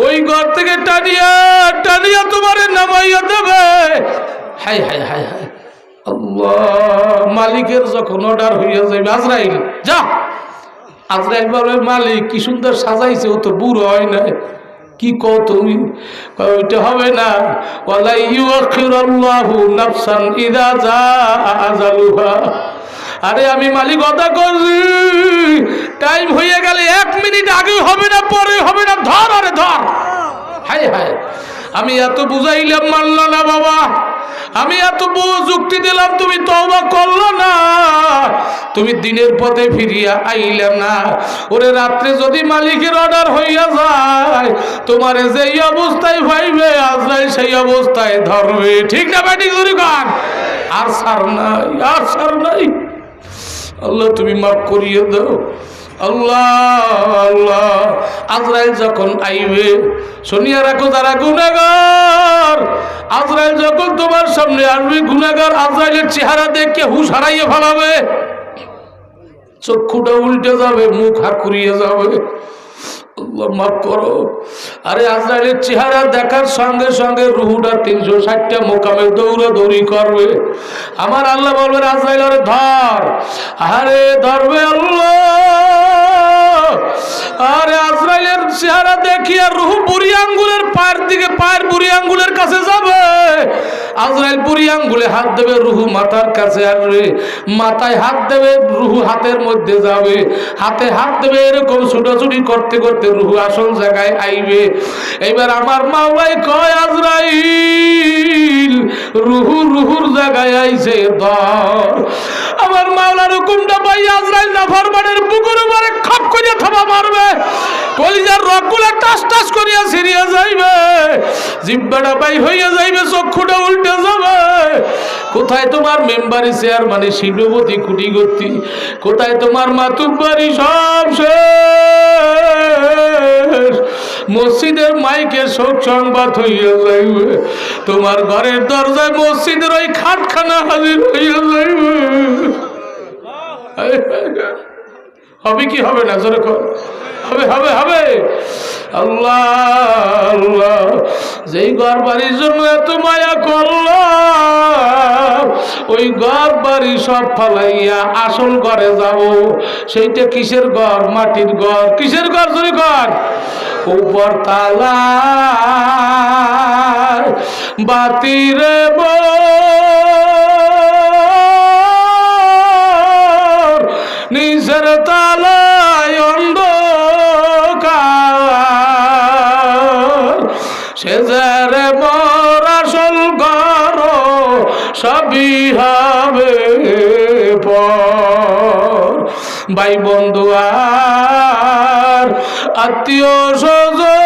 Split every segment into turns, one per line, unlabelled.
ওই ঘর থেকে টানিয়া টানিয়া তোমারে নামাইয়া দেবে। হায় হায় হায় হায় আল্লাহ। মালিকের যখন অর্ডার হইয়া যাবে, আজরাইল যা। আজরাইল বলে মালিক কি সুন্দর সাজাইছে, ও তো বুড়ো হয় না। কি কও তুমি? ওইটা হবে না। ওয়ালা ইউআখিরুল্লাহু নাফসান ইযা জাআ আজালুহা। আরে আমি মালিক কথা করছি, টাইম হয়ে গেলে 1 মিনিট আগে হবে না, পরে হবে না। ধর আরে ধর। হায় হায়, আমি এত বুঝাইলাম মানল না বাবা, আমি এত যুক্তি দিলাম, তুমি তওবা করলো না, তুমি দিনের পথে ফিরিয়া আইলে না। ওরে রাত্রে যদি মালিকের অর্ডার হইয়া যায়, তোমারে যেই অবস্থায় পাইবে আজরাইল সেই অবস্থায় ধরবে। ঠিক না বেটি? জোরে কান। আর ছাড় নাই, আর ছাড় নাই। আল্লাহ তুমি মাফ করিয়ে দাও আল্লাহ। আল্লাহ আজরাইল যখন আইবে, শুনিয়া রাখো যারা গুনাহগার, আজরাইল যখন তোমার সামনে আসবে, গুনাহগার আজরাইলের চেহারা দেখে হুশ হারাইয়ে ফেলাবে, চক্ষুটা উল্টে যাবে, মুখ হাকুড়িয়ে যাবে। আল্লাহ মাফ করো। আরে আজরাইলের চেহারা দেখার সঙ্গে সঙ্গে রুহুটা 360টা মোকামে দৌড়াদৌড়ি করবে। আমার আল্লাহ বলবেন আজরাইল আরে ধর। আরে ধরবে আল্লাহ। আরে আজরাইলের চেহারা দেখিয়া রুহু বুড়ি আঙ্গুলের পায়ের দিকে, পায়ের বুড়ি আঙ্গুলের কাছে যাবে। আজরাইল বুড়ি আঙ্গুলে হাত দেবে, রুহু মাথার কাছে আসবে। মাথায় হাত দেবে, রুহু হাতের মধ্যে যাবে। হাতে হাত দেবে, এরকম ছুটাছুটি করতে করতে রুহু আসল জায়গায় আইবে। এইবার আমার মাওলাই কয় আজরাইল রুহু রুহুর জায়গায় আইছে, ধর। আমার মাওলার হুকুমটা পাই আজরাইল নাফরমানের বুকের উপরে খপ করিয়া থাবা মারবে, কলিজার রগগুলা টাস টাস করিয়া ছিড়িয়া যাইবে, জিহ্বাটা বাই হইয়া যাইবে, চক্ষুটা উল্টে যাবে। কোথায় তোমার মেম্বারি চেয়ারম্যানের শিল্পপতি কুটিগতি, কোথায় তোমার মাতুব্বারি, সব শেষ। মসজিদের মাইকে শোক সংবাদ হইয়া যাইবে, তোমার ঘরের দরজায় মসজিদের ওই খাটখানা হাজির হইয়া যাইবে। হবে কি হবে না? জোরে কর। হবে হবে হবে। আল্লাহ আল্লাহ, যেই ঘর বাড়ির জন্য এত মায়া করলাম, ওই ঘর বাড়ি সব ফালাইয়া আসল ঘরে যাব। সেইটা কিসের ঘর? মাটির ঘর। কিসের ঘর? জোরে কর। উপর তালা বাতিরে নিচের তালায় অন্ধকার, সে যারে মোর আসল ঘর সবই হবে পর। ভাই বন্ধু আর আত্মীয় স্বজন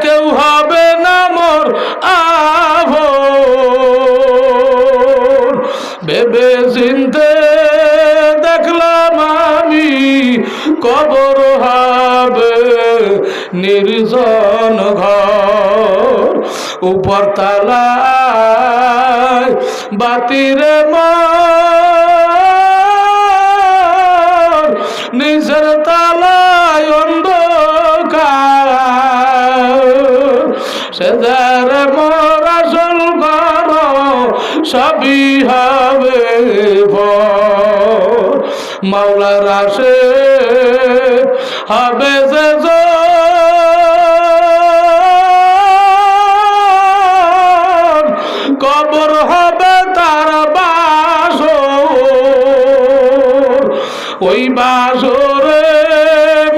কেউ হবে না মোর আপন। ভেবে চিন্তে দেখলাম আমি কবর হবে নির্জন ঘর। উপর তালায় বাতিরে মোর, নিচের তালায় অন্ধকার, সে যারে মোর আসল ঘর সবই হবে পর। মাওলার আসে হবে যে কবর হবে তার বাসর। ওই বাসরে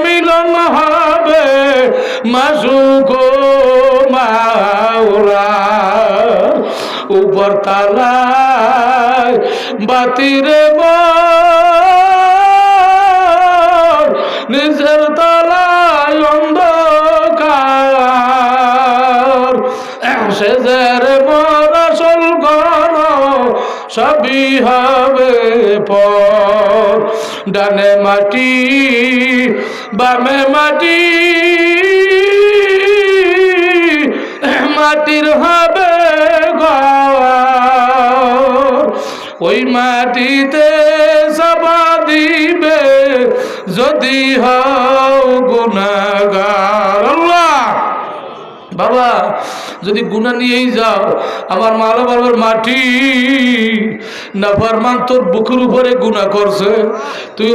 মিলন হবে মাসুক মাওলার। উপর তালায় বাতিরে মোর, নিচের তালায় অন্ধকার, সে যারে মোর আসল ঘর সবই হবে পর। ডানে মাটি বামে মাটি, মাটির হবে ঘর। ওই মাটিতে চাপা দিবে যদি হও গুনাহগার। আল্লাহ বাবা যদি গুনাহ নিয়েই যাও, আমার মাওলা বাবার মাটি নাফরমান তোর বুকের উপরে গুনাহ করছে, তুই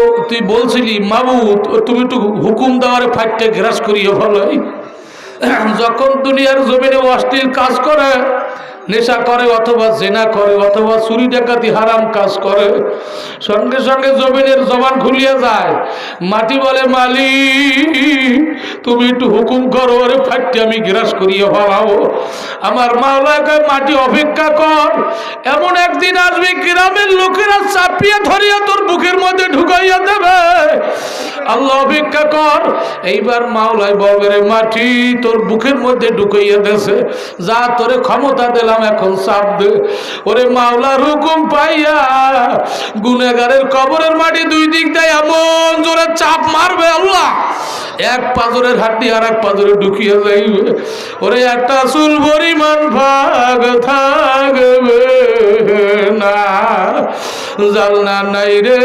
বলছিলি মাবুদ তুমি একটু হুকুম দেওয়ারে ফাইটটা গ্রাস করিয়ে ফেলাই। যখন দুনিয়ার জমিনে অশ্লীল কাজ করে, নেশা করে অথবা জেনা করে অথবা চুরি ডাকাতি হারাম কাজ করে, সঙ্গে সঙ্গে জমিনের জবান খুলিয়ে যায়। মাটি বলে মালিক তুমি একটু হুকুম করো, ওরে ফাটতে আমি গ্রাস করিয়ে ফেলাবো। আমার মাওলাকে মাটি অপেক্ষা কর, এমন একদিন আসবে গ্রামের লোকেরা চাপিয়ে ধরিয়া তোর বুকের মধ্যে ঢুকাইয়া দেবে। আল্লাহ অপেক্ষা কর। এইবার মাওলাই বলবে রে মাটি তোর বুকের মধ্যে ঢুকাইয়া দেছে, যা তোরে ক্ষমতা দিলাম এখন চাপ দে। ওরে মাওলার হুকুম পাইয়া গুনেগারের কবরের মাটি দুই দিক দেয় এমন জোরে চাপ মারবে, আল্লাহ এক পাজরের হাড্ডি আর এক পাজরে ঢুকিয়ে যাইবে। ওরে একটা চুল পরিমাণ ভাগ থাকবে না, জানলা নাই রে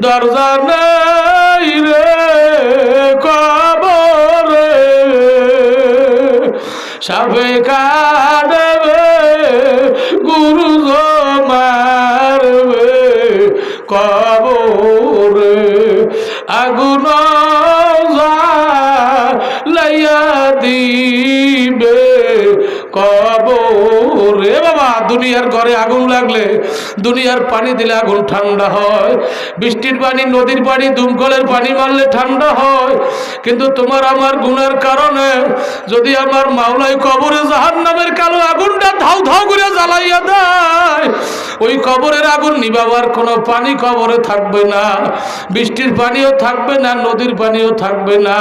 দরজা নাই রে কবরে, সাপে কাটবে গুরু মারবে কবরে, আগুন লাইয়া দিবে কবরে। বাবা দুনিয়ার ঘরে আগুন লাগলে, দুনিয়ার পানি দিলে আগুন ঠান্ডা হয়, বৃষ্টির পানি নদীর পানি দমকলের পানি মারলে ঠান্ডা হয়, কিন্তু তোমার আমার গুনার কারণে যদি আমার মাওলাই কবরে জাহান্নামের কালো আগুনটা ধাউ ধাউ করে জ্বালাইয়া দেয়, ওই কবরের আগুন নিভাবার কোনো পানি কবরে থাকবে না, বৃষ্টির পানিও থাকবে না, নদীর পানিও থাকবে না,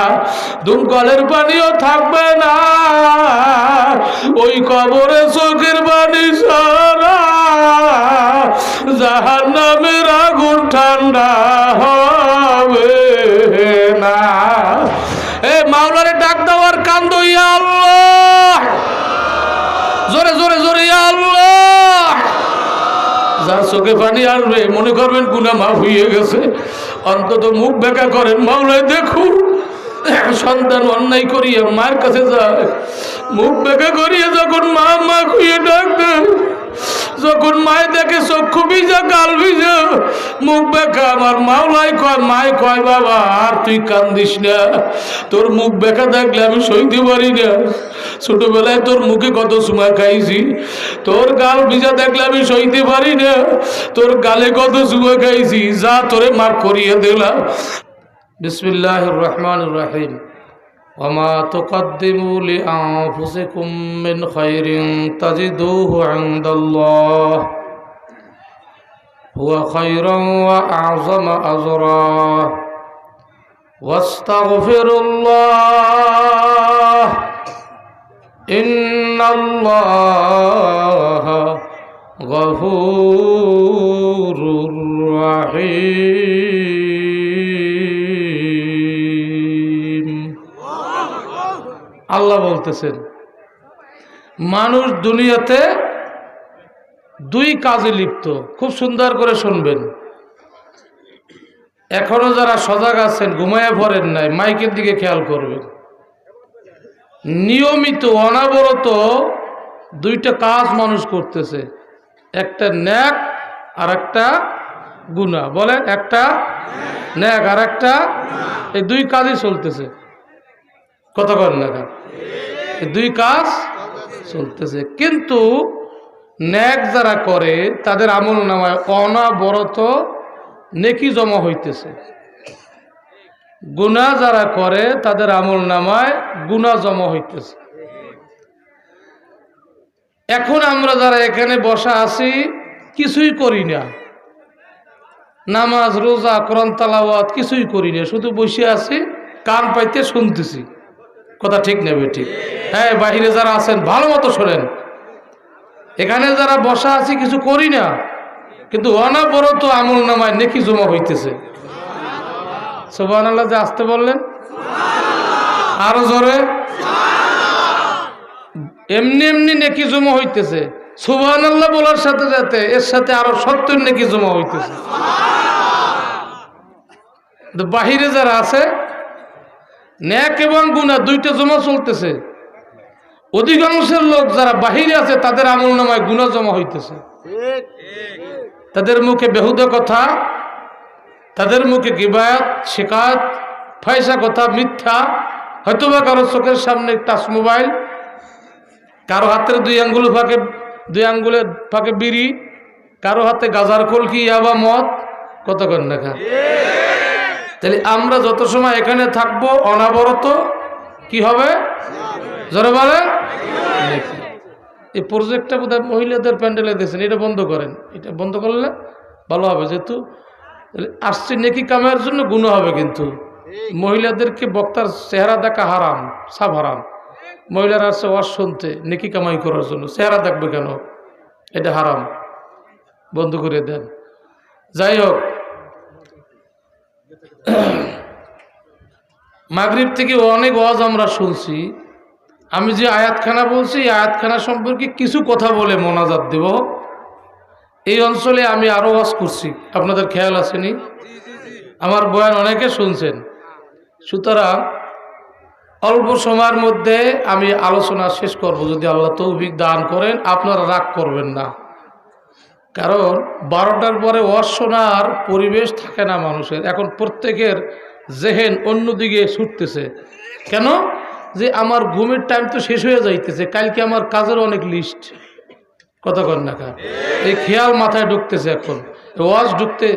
দমকলের পানিও থাকবে না, ওই কবরে চোখের পানি ছাড়া জাহান্নামের আগুন ঠান্ডা হবে না। এ মাওলারে ডাক দেওয়ার কান্দ, ইয়া আল্লাহ জোরে জোরে জোরে ইয়া আল্লাহ। যার চোখে পানি আসবে মনে করবেন গুনাহ মাফ হয়ে গেছে, অন্তত মুখ বেঁকা করেন মাওলায় দেখুন। সন্তান অন্যায় করিয়া মায়ের কাছে যায়, মুখ বেঁকা করিয়া যখন মা মা খুঁয়ে ডাকবে, যখন মায় দেখে চক্ষু ভিজা গাল ভিজা মুখ বেঁকা, আমার মাওলাই কয় মায় কয় বাবা আর তুই কান্দিস না, তোর মুখ বেঁকা দেখলে আমি সইতে পারি না, ছোটবেলায় তোর মুখে কত সময় খাইছি, তোর গাল ভিজা দেখলে আমি সইতে পারি না, তোর গালে কত সময় খাইছি, যা তোরে মাফ করিয়ে দিলাম। বিসমিল্লাহির রহমানির রহিম। وما تقدموا لأنفسكم من خير تجدوه عند الله هو خيرا وأعظم أجرا واستغفروا الله إن الله غفور رحيم। আল্লাহ বলতেছেন মানুষ দুনিয়াতে দুই কাজে লিপ্ত, খুব সুন্দর করে শুনবেন। এখনো যারা সজাগ আছেন ঘুমায়া পড়েন নাই, মাইকের দিকে খেয়াল করবেন। নিয়মিত অনাবরত দুইটা কাজ মানুষ করতেছে, একটা ন্যাক আর একটা গুনাহ। বলেন একটা ন্যাক আর একটা, এই দুই কাজই চলতেছে। কথা বলেন না, এই দুই কাজ চলতেছে। কিন্তু ন্যাক যারা করে তাদের আমল নামায় অনাবরত নেকি জমা হইতেছে, গুনাহ যারা করে তাদের আমল নামায় গুনাহ জমা হইতেছে। এখন আমরা যারা এখানে বসা আছি কিছুই করি না, নামাজ রোজা কোরআন তেলাওয়াত কিছুই করি না, শুধু বসে আছি কান পাইতে শুনতেছি। কথা ঠিক নেবে ঠিক? হ্যাঁ, বাহিরে যারা আছেন ভালো মতো শোনেন। এখানে যারা বসা আছি কিছু করি না, কিন্তু অনাবরত আমল নামায় নেকি জমা হইতেছে। সুবহানাল্লাহ যে আসতে বললেন, আরো জোরে। এমনি এমনি নেকি জমা হইতেছে, সুবহানাল্লাহ বলার সাথে সাথে এর সাথে আরো 70 নেকি জমা হইতেছে। বাহিরে যারা আছে ন্যাক এবং গুনাহ দুইটা জমা চলতেছে। অধিকাংশের লোক যারা বাহিরে আছে তাদের আমলনামায় গুনাহ জমা হইতেছে। তাদের মুখে বেহুদা কথা, তাদের মুখে গিবায়াত, শিকায়ত, ফায়সা কথা, মিথ্যা, হয়তোবা কারো চোখের সামনে টাচ মোবাইল, কারো হাতের দুই আঙ্গুলের ফাঁকে বিড়ি, কারো হাতে গাজার কলকি, ইয়াবা, মদ, কতক্ষণ দেখা। তাহলে আমরা যত সময় এখানে থাকবো অনাবরত কি হবে জোরে বলেন। এই প্রজেক্টটা বোধহয় মহিলাদের প্যান্ডেলে দিয়েছেন, এটা বন্ধ করেন। এটা বন্ধ করলে ভালো হবে, যেহেতু আসছে নেকি কামাইয়ের জন্য গুনাহ হবে। কিন্তু মহিলাদেরকে বক্তার চেহারা দেখা হারাম, সব হারাম। মহিলারা আসছে ওয়াজ শুনতে নেকি কামাই করার জন্য, চেহারা দেখবে কেন? এটা হারাম, বন্ধ করে দেন। যাই হোক, মাগরিব থেকে অনেক ওয়াজ আমরা শুনছি। আমি যে আয়াতখানা বলছি এই আয়াতখানা সম্পর্কে কিছু কথা বলে মোনাজাত দেব। এই অঞ্চলে আমি আরো ওয়াজ করছি, আপনাদের খেয়াল আসেনি? আমার বয়ান অনেকে শুনছেন। সুতরাং অল্প সময়ের মধ্যে আমি আলোচনা শেষ করব, যদি আল্লাহ তৌফিক দান করেন। আপনারা রাগ করবেন না, কারণ 12টার পরে ওয়াজ শোনার পরিবেশ থাকে না মানুষের। এখন প্রত্যেকের জেহেন অন্যদিকে ছুটতেছে। কেন? যে আমার ঘুমের টাইম তো শেষ হয়ে যাইতেছে, কালকে আমার কাজের অনেক লিস্ট, কতক্ষণ না এই খেয়াল মাথায় ঢুকতেছে। এখন ওয়াজ ঢুকতে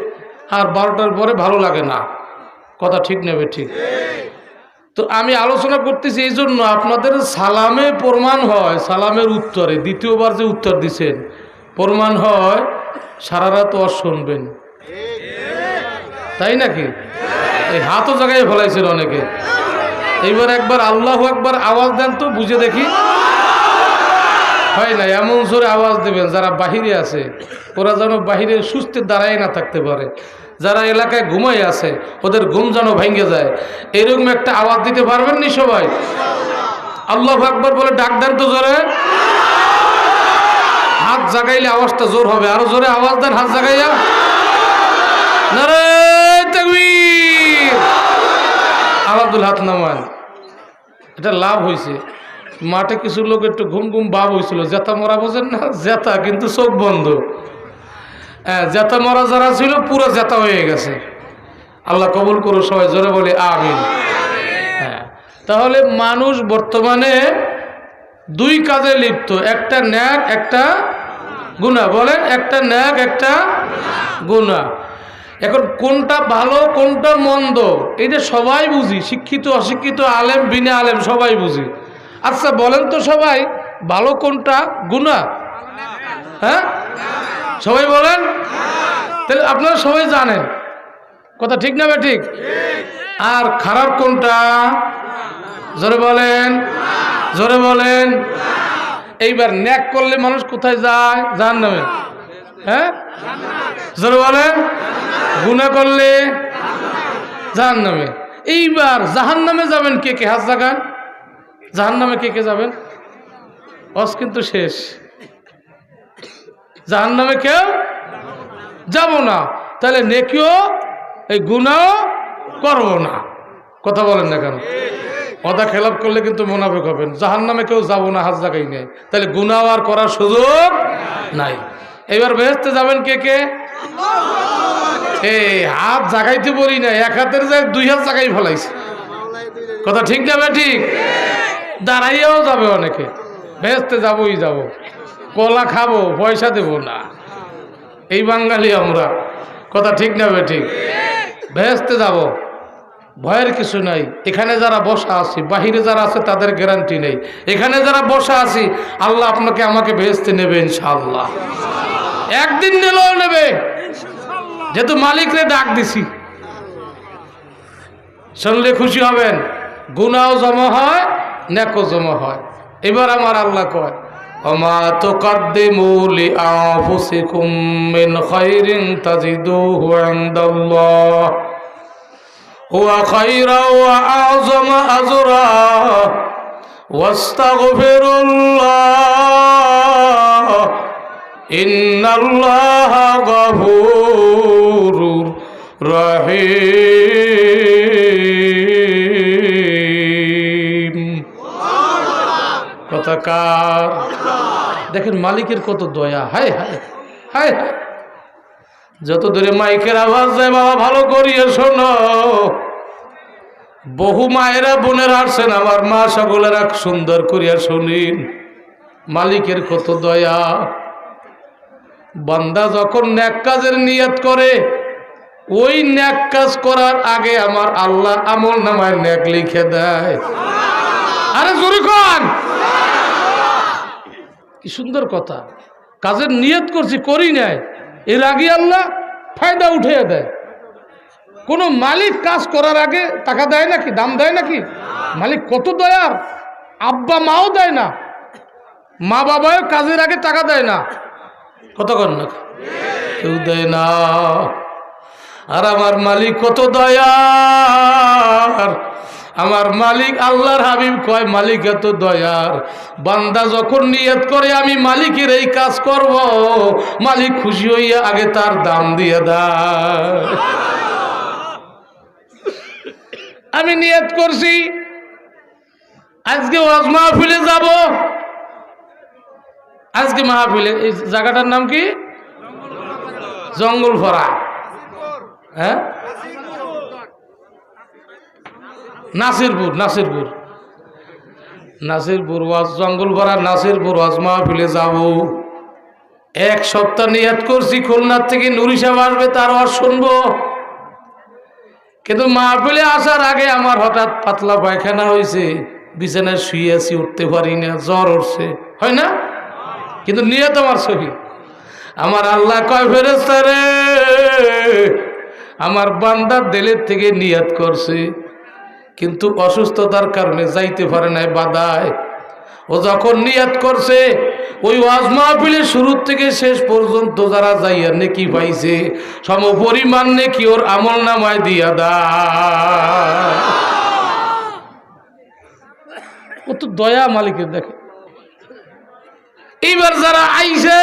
আর 12টার পরে ভালো লাগে না, কথা ঠিক নেবে ঠিক। তো আমি আলোচনা করতেছি এই জন্য, আপনাদের সালামে প্রমাণ হয়, সালামের উত্তরে দ্বিতীয়বার যে উত্তর দিছেন প্রমাণ হয় সারা রাত ওয়াজ শুনবেন, তাই নাকি? এই হাতও জায়গায় ফেলাইছেন অনেকে। এইবার একবার আল্লাহু আকবার আওয়াজ দেন তো, বুঝে দেখি। হয় না, এমন জোরে আওয়াজ দেবেন যারা বাহিরে আছে ওরা যেন বাহিরে সুস্থে দাঁড়ায় না থাকতে পারে। যারা এলাকায় ঘুমাই আছে ওদের ঘুম যেন ভেঙে যায়, এরকম একটা আওয়াজ দিতে পারবেন নি সবাই? আল্লাহু আকবার বলে ডাক দেন তো জোরে। হাত জাগাইলে আওয়াজটা জোর হবে, আরো জোরে আওয়াজ দেন হাত জাগাইয়া। নারে তাকবীর। আলাদুল হাত নামান। এটা লাভ হয়েছে। মাঠে কিছু লোক একটু ঘুম ঘুম ভাব হয়েছিল, জেতা মরা বোঝেন না, জেতা কিন্তু চোখ বন্ধ। হ্যাঁ, জেতা মরা যারা ছিল পুরো জেতা হয়ে গেছে। আল্লাহ কবুল করো, সবাই জোরে বলে আমিন। হ্যাঁ, তাহলে মানুষ বর্তমানে দুই কাজে লিপ্ত, একটা ন্যাক একটা গুনাহ। বলেন, একটা ন্যাক একটা গুনাহ। এখন কোনটা ভালো কোনটা মন্দ এটা সবাই বুঝি, শিক্ষিত অশিক্ষিত, আলেম বিনা আলেম সবাই বুঝি। আচ্ছা বলেন তো সবাই, ভালো কোনটা গুনাহ? হ্যাঁ, সবাই বলেন। তাহলে আপনারা সবাই জানেন, কথা ঠিক না ঠিক? আর খারাপ কোনটা? জোরে বলেন, জোরে বলেন। এইবার ন্যাক করলে মানুষ কোথায় যায়? জাহান্নামে। হ্যাঁ, জোরে বলেন। গুনাহ করলে জাহান্নামে। এইবার জাহান্নামে যাবেন কে কে? হাত জাগান। জাহান্নামে কে কে যাবেন? ওয়াজ কিন্তু শেষ। জাহান্নামে কেউ যাব না, তাহলে নেকিও এই গুনাহ করব না। কথা বলেন না কেন? কথা খেলাপ করলে কিন্তু মুনাফিক হবেন। জাহান্নামে কেউ যাব না, হাত জাগাই নেই, তাহলে গুনাহ আর করার সুযোগ নাই। এবার বেহেশতে যাবেন কে কে? এই হাত জাগাইতে বলি না, এক হাতের যায় দুই হাত জাগাই ফেলাইছে। কথা ঠিক যাবে ঠিক? দাঁড়াইয়াও যাবে অনেকে, বেহেশতে যাবই যাব, কলা খাবো, পয়সা দেব না। এই বাঙালি আমরা, কথা ঠিক না ঠিক? বেহেশতে যাব, ভয়ের কিছু নাই। এখানে যারা বসা আছি, বাহিরে যারা আছে তাদের গ্যারান্টি নেই। এখানে যারা বসা আছি, আল্লাহ আপনাকে আমাকে বেহেশতে নেবে ইনশাআল্লাহ। একদিন নিলেও নেবে, যেহেতু মালিকরে ডাক দিছি। শুনলে খুশি হবেন, গুনাহও জমা হয়, নেকও জমা হয়। এবার আমার আল্লাহ কয়, ওমা তুকদ্দিমু লিআনফুসিকুম মিন খায়রিন তাজিদুহু ইনদাল্লাহ হুয়া খায়রান ওয়া আ'যামা আজরা ওয়াস্তাগফিরুল্লাহ ইন্নাল্লাহা গফুরুর রহিম। দয়া কার? দেখেন মালিকের কত দয়া। হায় হায় হায় হায়। যত দূরে মাইকের আওয়াজ যায় বাবা ভালো করিয়ে শোনো। বহু মায়েরা বোনেরা আসছেন, আমার মা সকলেরা সুন্দর করিয়া শুনিন। মালিকের কত দয়া। বান্দা যখন নেক কাজের নিয়ত করে, ওই নেক কাজ করার আগে আমার আল্লাহ আমল নামায় নেক লিখে দেয়। আরে জোরে কোন, কি সুন্দর কথা। কাজের নিয়ত করছি, করি নাই, এর আগে আল্লাহ ফায়দা উঠিয়ে দেয়। কোন মালিক কাজ করার আগে টাকা দেয় নাকি, দাম দেয় নাকি? মালিক কত দয়ার। আব্বা মাও দেয় না, মা বাবাও কাজের আগে টাকা দেয় না। কত কর না, কেউ দেয় না। আর আমার মালিক কত দয়ার। আমার মালিক আল্লাহর হাবিব কয় মালিক এত দয়ার, বান্দা যখন নিয়ত করে আমি মালিকের এই কাজ করব, মালিক খুশি হইয়া আগে তার দাম দিয়ে দেয়। আমি নিয়ত করছি আজকে ওয়াজ মাহফিলে যাব। আজকে মাহফিলে, এই জায়গাটার নাম কি? জঙ্গলফড়া। হ্যাঁ, নাসিরপুর। নাসিরপুর নাসিরপুর ওয়াজ, জঙ্গলপাড়া নাসিরপুর ওয়াজ মাহফিলে যাব। এক সপ্তাহ নিয়ত করছি খুলনার থেকে নুরি সাহেব আসবে, তার ওয়াজ শুনবো। কিন্তু মাহফিলে আসার আগে আমার হঠাৎ পাতলা পায়খানা হয়েছে, বিছানায় শুয়ে আছি, উঠতে পারি না, জ্বর উঠছে, হয় না? কিন্তু নিয়ত আমার সহি। আমার আল্লাহ কয় ফেরেশতা রে, আমার বান্দার দিলের থেকে নিয়ত করছে, কিন্তু অসুস্থতার কারণে যাইতে পারে নাই, বাধায়। ও যখন নিয়ত করছে, ওই ওয়াজ মাহফিলের শুরু থেকে শেষ পর্যন্ত যারা যাইয়া নেকি পাইছে, সমপরিমাণ নেকি ওর আমল নামায় দিয়া দেয়। ও তো দয়া মালিকের। দেখে এইবার যারা আইছে,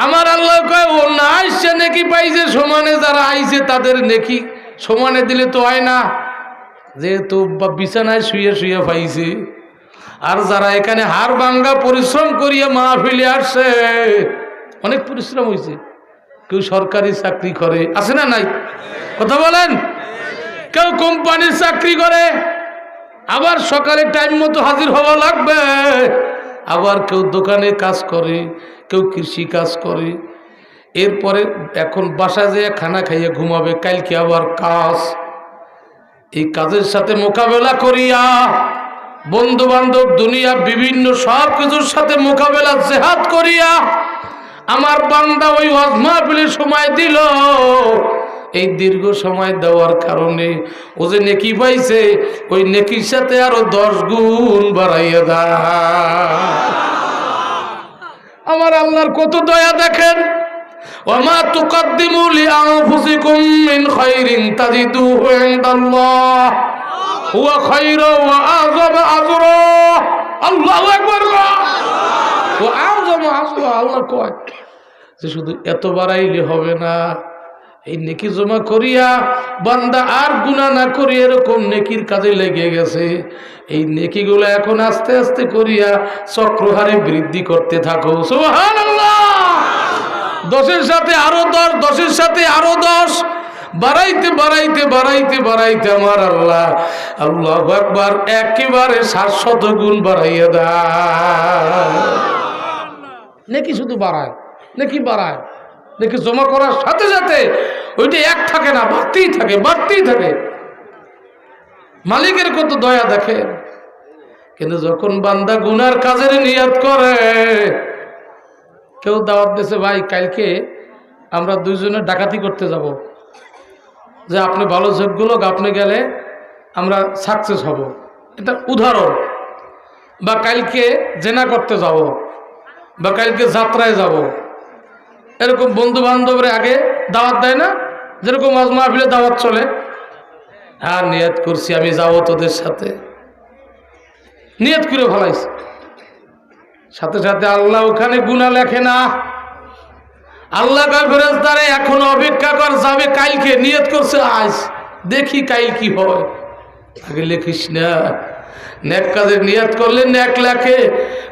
আমার আল্লাহ কয় ও না আইসে নেকি পাইছে সমানে, যারা আইছে তাদের নেকি সমানে দিলে তো হয় না, যেহেতু বিছানায় শুয়ে শুয়ে পাইছে। আর যারা এখানে হাড় ভাঙ্গা পরিশ্রম করিয়া মাহফিলে আসছে, অনেক পরিশ্রম হয়েছে। কেউ সরকারি চাকরি করে, আছে না নাই? কথা বলেন। কেউ কোম্পানির চাকরি করে, আবার সকালে টাইম মতো হাজির হওয়া লাগবে। আবার কেউ দোকানে কাজ করে, কেউ কৃষি কাজ করে। এরপরে এখন বাসায় যেয়ে খানা খাইয়ে ঘুমাবে, কালকে আবার কাজ। এই কাজের সাথে মোকাবেলা করিয়া বন্ধু বান্ধব দুনিয়া বিভিন্ন সব কিছুর সাথে মোকাবেলা জেহাদ করিয়া আমার বান্দা ওই ওয়াজ মাহফিলের সময় দিল। এই দীর্ঘ সময় দেওয়ার কারণে ও যে নেকি পাইছে, ওই নেকির সাথে আরো 10 গুণ বাড়াইয়া দেয়। আমার আল্লাহর কত দয়া দেখেন। ওমা তুকদ্দিমু লিআনফুসিকুম মিন খাইরিন তাজিদুহু ইনদাল্লাহ হুয়া খায়রু ওয়া আযমা আজরা। আল্লাহু আকবার। ওয়া আযমা আজরা। আল্লাহ কয় যে শুধু এত বাড়াইলে হবে না, এই নেকি জমা করিয়া বান্দা আর গুনাহ না করি এরকম নেকির কাজে লেগে গেছে। এই নেকিগুলো এখন আস্তে আস্তে করিয়া চক্রহারে বৃদ্ধি করতে থাকো। সুবহানাল্লাহ। 10-এর সাথে আরো 10, 10-এর সাথে আরো 10, বাড়াইতে বাড়াইতে বাড়াইতে বাড়াইতে আমার আল্লাহ, আল্লাহু আকবার, একেবারে 700 গুণ বাড়াইয়া দেয়। নেকি শুধু বাড়ায়, নেকি বাড়ায়। নেকি জমা করার সাথে সাথে ওইটা এক থাকে না, বাড়তেই থাকে, বাড়তেই থাকে। মালিকের কত দয়া দেখে। কিন্তু যখন বান্দা গুনার কাজের নিয়ত করে, কেউ দাওয়াত দিয়েছে, ভাই কালকে আমরা 2 জনে ডাকাতি করতে যাব, যে আপনি ভালো যোগ্য লোক, আপনি গেলে আমরা সাকসেস হব, এটা উদাহরণ। বা কালকে জেনা করতে যাব, বা কালকে যাত্রায় যাব, এরকম বন্ধু বান্ধবের আগে দাওয়াত দেয় না, যেরকম ওয়াজ মাহফিলে দাওয়াত চলে। আর নিয়ত করছি আমি যাব তোদের সাথে, নিয়ত করে ভালাইছি, সাথে সাথে আল্লাহ ওখানে গুনাহ লেখে না। আল্লাহ কয় ফেরেশতারে এখন অপেক্ষা কর, যাবে কালকে, নিয়ত করছে আজ, দেখি কাল কি হয়, আগে লেখিস না। নেক কাজের নিয়ত করলে নেক লেখে,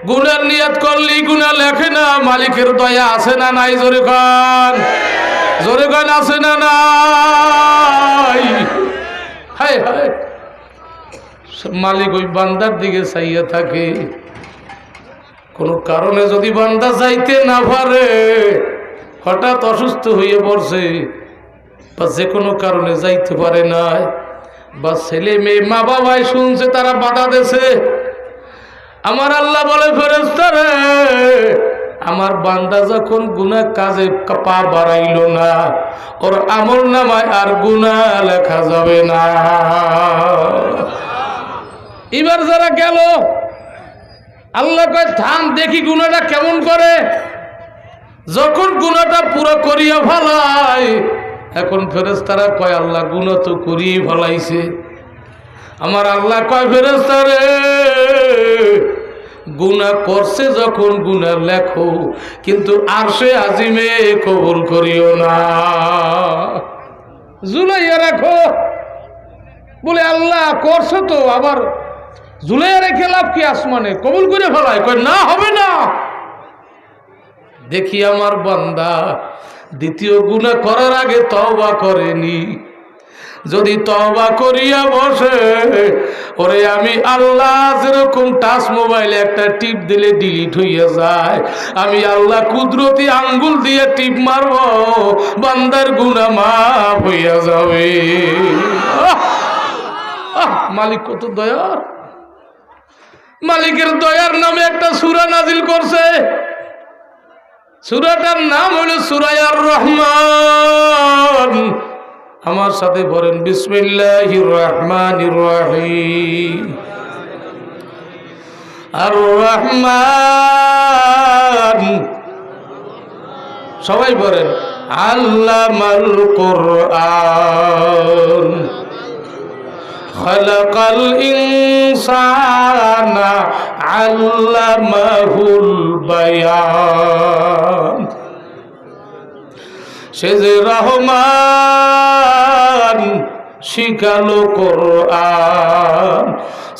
গুনার নিয়ত করলেই গুনাহ লেখে না। মালিকের দয়া আছে না নাই? জোরে কান, জোরে কান, আছে না নাই? হায় হায়, মালিক ওই বান্দার দিকে চাইয়া থাকে। কোন কারণে যদি বান্দা যাইতে না পারে, হঠাৎ অসুস্থ হয়ে পড়ছে, বা যে কোনো কারণে যাইতে পারে না, বা ছেলে মেয়ে মা বাবাই শুনছে তারা বাধা দিয়েছে, আমার আল্লাহ বলে ফেরেশতারে, আমার বান্দা যখন গুনাহ কাজে পা বাড়াইল না, ওর আমল নামায় আর গুনাহ লেখা যাবে না। এবার যারা গেল, আল্লাহ কয় থাম দেখি গুনাহটা কেমন করে। যখন গুনাহটা পুরো করিয়া ফেলায়, এখন ফেরেশতারা কয় আল্লাহ গুনাহ তো করিয়ে ফেলাইছে। আমার আল্লাহ কয় ফেরেশতারে, গুনাহ করছে যখন গুনাহ লেখো, কিন্তু আরশে আজিমে কবুল করিও না, ঝুলাইয়া রাখো। বলে আল্লাহ করছো তো, আবার ঝুলাইয়া রেখে লাভ কি? আসমানে কবুল করে ফেলায়? কয় না, হবে না। দেখি আমার বান্দা দ্বিতীয় গুনাহ করার আগে তওবা করেনি, যদি তওবা করিয়া বসে, ওরে আমি আল্লাহ যেরকম টাচ মোবাইলে একটা টিপ দিলে ডিলিট হইয়া যায়, আমি আল্লাহ কুদরতি আঙ্গুল দিয়ে টিপ মারব, বান্দার গুনাহ মাফ হইয়া যাবে। মালিক কত দয়ার! মালিকের দয়ার নামে একটা সূরা নাজিল করছে। সূরাটার নাম হলো সূরা আর রহমান। আমার সাথে পড়েন, বিসমিল্লাহির রহমানির রহিম। আর রহমান, সবাই পড়েন, আল্লামাল কুরআন, খালাকাল ইনসানা, আল্লামাহুল বায়ান। সে যে রহমান, শিখালো কোরআন,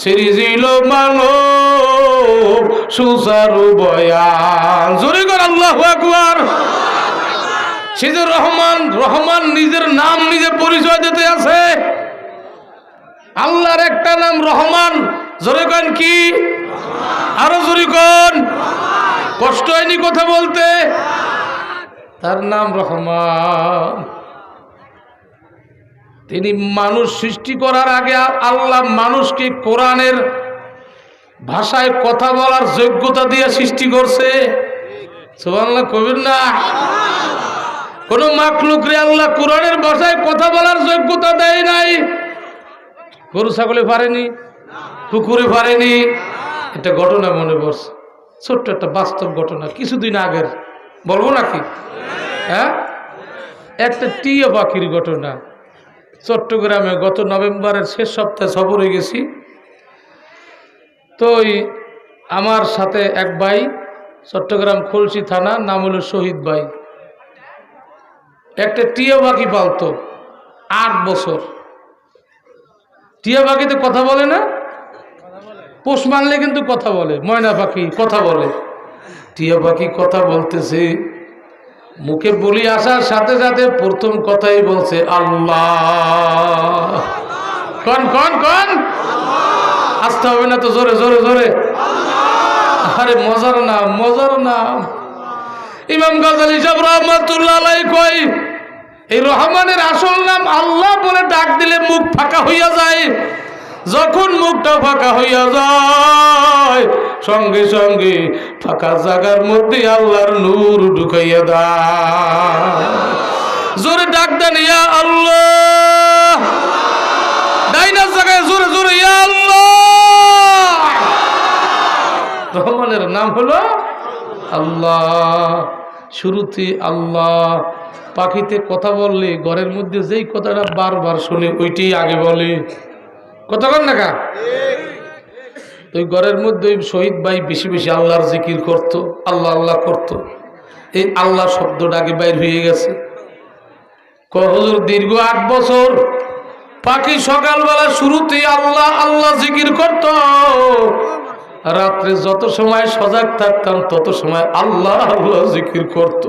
সিরিজিল মানব সুচারু বয়ান। জোরে কর আল্লাহু আকবার। সে যে রহমান, রহমান নিজের নাম নিজে পরিচয় দিতে আছে। আল্লাহর একটা নাম রহমান। জোরে কন কি? আরো জোরে কন। কষ্ট হয়নি কথা বলতে? তার নাম রহমান। তিনি মানুষ সৃষ্টি করার আগে আল্লাহ মানুষকে কোরআনের ভাষায় কথা বলার যোগ্যতা দিয়ে সৃষ্টি করছে। সুবহানাল্লাহ কবির না? কোন মাখলুকরে আল্লাহ কোরআনের ভাষায় কথা বলার যোগ্যতা দেয় নাই। গরু ছাগলে পারেনি, কুকুরে পারেনি। একটা ঘটনা মনে পড়ছে, ছোট্ট একটা বাস্তব ঘটনা, কিছুদিন আগের, বলবো নাকি? হ্যাঁ, একটা টিয়া পাখির ঘটনা। চট্টগ্রামে গত নভেম্বরের শেষ সপ্তাহে সফরে গেছি। তো আমার সাথে এক ভাই, চট্টগ্রাম খুলশি থানা, নাম হলো শহীদ ভাই, একটা টিয়া পাখি পালতো 8 বছর। টিয়া পাখিতে কথা বলে না, পোষ মানলে কিন্তু কথা বলে। ময়না পাখি কথা বলে, টিয়া পাখি কথা বলতেছে। মুখে বলি আসার সাথে সাথে প্রথম কথাই বলছে আল্লাহ। কন কন কন, আসতে হবে না তো, জোরে জোরে জোরে। আরে মজার নাম, মজার নাম। ইমাম গাজালি সাহেব রাহমাতুল্লাহ আলাইহি কয়, এই রহমানের আসল নাম আল্লাহ বলে ডাক দিলে মুখ ফাঁকা হইয়া যায়। যখন মুখটা ফাঁকা হইয়া যায়, সঙ্গে সঙ্গে ফাঁকা জায়গার মধ্যে আল্লাহর নূর ঢুকাইয়া দেয়। জোরে ডাক দেন ইয়া আল্লাহ। ডাইনার জায়গায় জোরে জোরে ইয়া আল্লাহ। রহমানের নাম হলো আল্লাহ। শুরুতে আল্লাহ। পাখিতে কথা বললে ঘরের মধ্যে যেই কথাটা বারবার শুনে ওইটাই আগে বলে। কথা বল না কা? ওই ঘরের মধ্যে ওই শহীদ ভাই বেশি বেশি আল্লাহর জিকির করত, আল্লাহ আল্লাহ করত। এই আল্লাহ শব্দটা আগে বাইর হয়ে গেছে। হুজুর দীর্ঘ 8 বছর পাখি সকালবেলা শুরুতেই আল্লাহ আল্লাহ জিকির করত, রাত্রে যত সময় সজাগ থাকতাম তত সময় আল্লাহ আল্লাহ জিকির করত।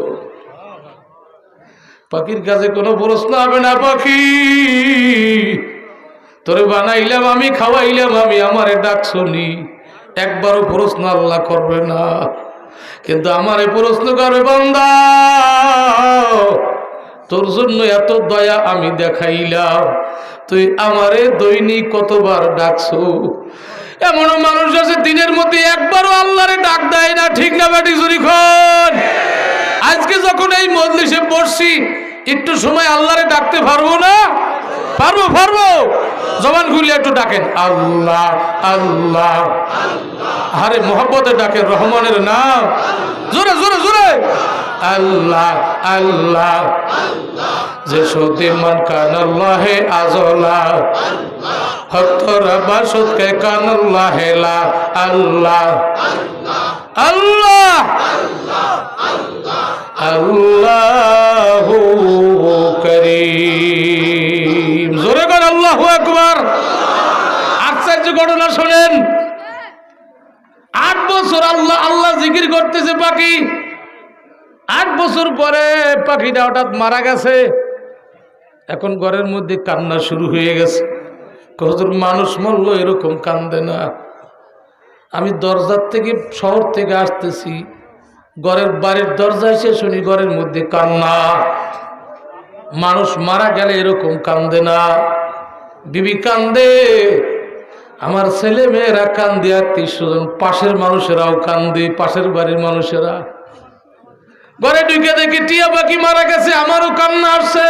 পাখির কাছে কোনো প্রশ্ন হবে না, পাখি তোরে বানাইলাম আমি, খাওয়াইলাম আমি, আমারে ডাক শুনি, একবারও প্রশ্ন আল্লাহ করবে না। কিন্তু আমারে প্রশ্ন করবে, বান্দা তোর জন্য এত দয়া আমি দেখাইলাম, তুই আমারে দৈনিক কতবার ডাকছো। এমনও মানুষ আছে দিনের মধ্যে একবারও আল্লাহরে ডাক দেয় না, ঠিক না বেটি জুরিখন? আজকে যখন এই মজলিসে বসছি একটু সময় আল্লাহরে ডাকতে পারবো না? পারবো পারবো। জবান খুলে একটু ডাকেন আল্লাহ আল্লাহ। আরে মোহাব্বতে ডাকেন রহমানের নাম, জোরে জোরে জোরে আল্লাহ আল্লাহ। যে সত্যি মান কানাল্লাহে আজলা হত্তরা বাসতকে কানাল্লাহে লা আল্লাহ আল্লাহ আল্লাহু করিম। জোরে কর আল্লাহু আকবার। আশ্চর্য ঘটনা শোনেন, 8 বছর আল্লাহ আল্লাহ জিকির করতেছে পাখি। 8 বছর পরে পাখিটা হঠাৎ মারা গেছে। এখন ঘরের মধ্যে কান্না শুরু হয়ে গেছে। হুজুর মানুষ মরলো এরকম কান্দে না। আমি দরজার থেকে শহর থেকে আসতেছি, ঘরের বাড়ির দরজা এসে শুনি ঘরের মধ্যে কান্না। মানুষ মারা গেলে এরকম কান্দে না। বিবি কান্দে, আমার ছেলে মেয়েরা কান্দে, আত্মীয়স্বজন পাশের মানুষেরাও কান্দে, পাশের বাড়ির মানুষেরা। ঘরে ঢুকে দেখি টিয়া পাখি মারা গেছে, আমারও কান্না আসছে।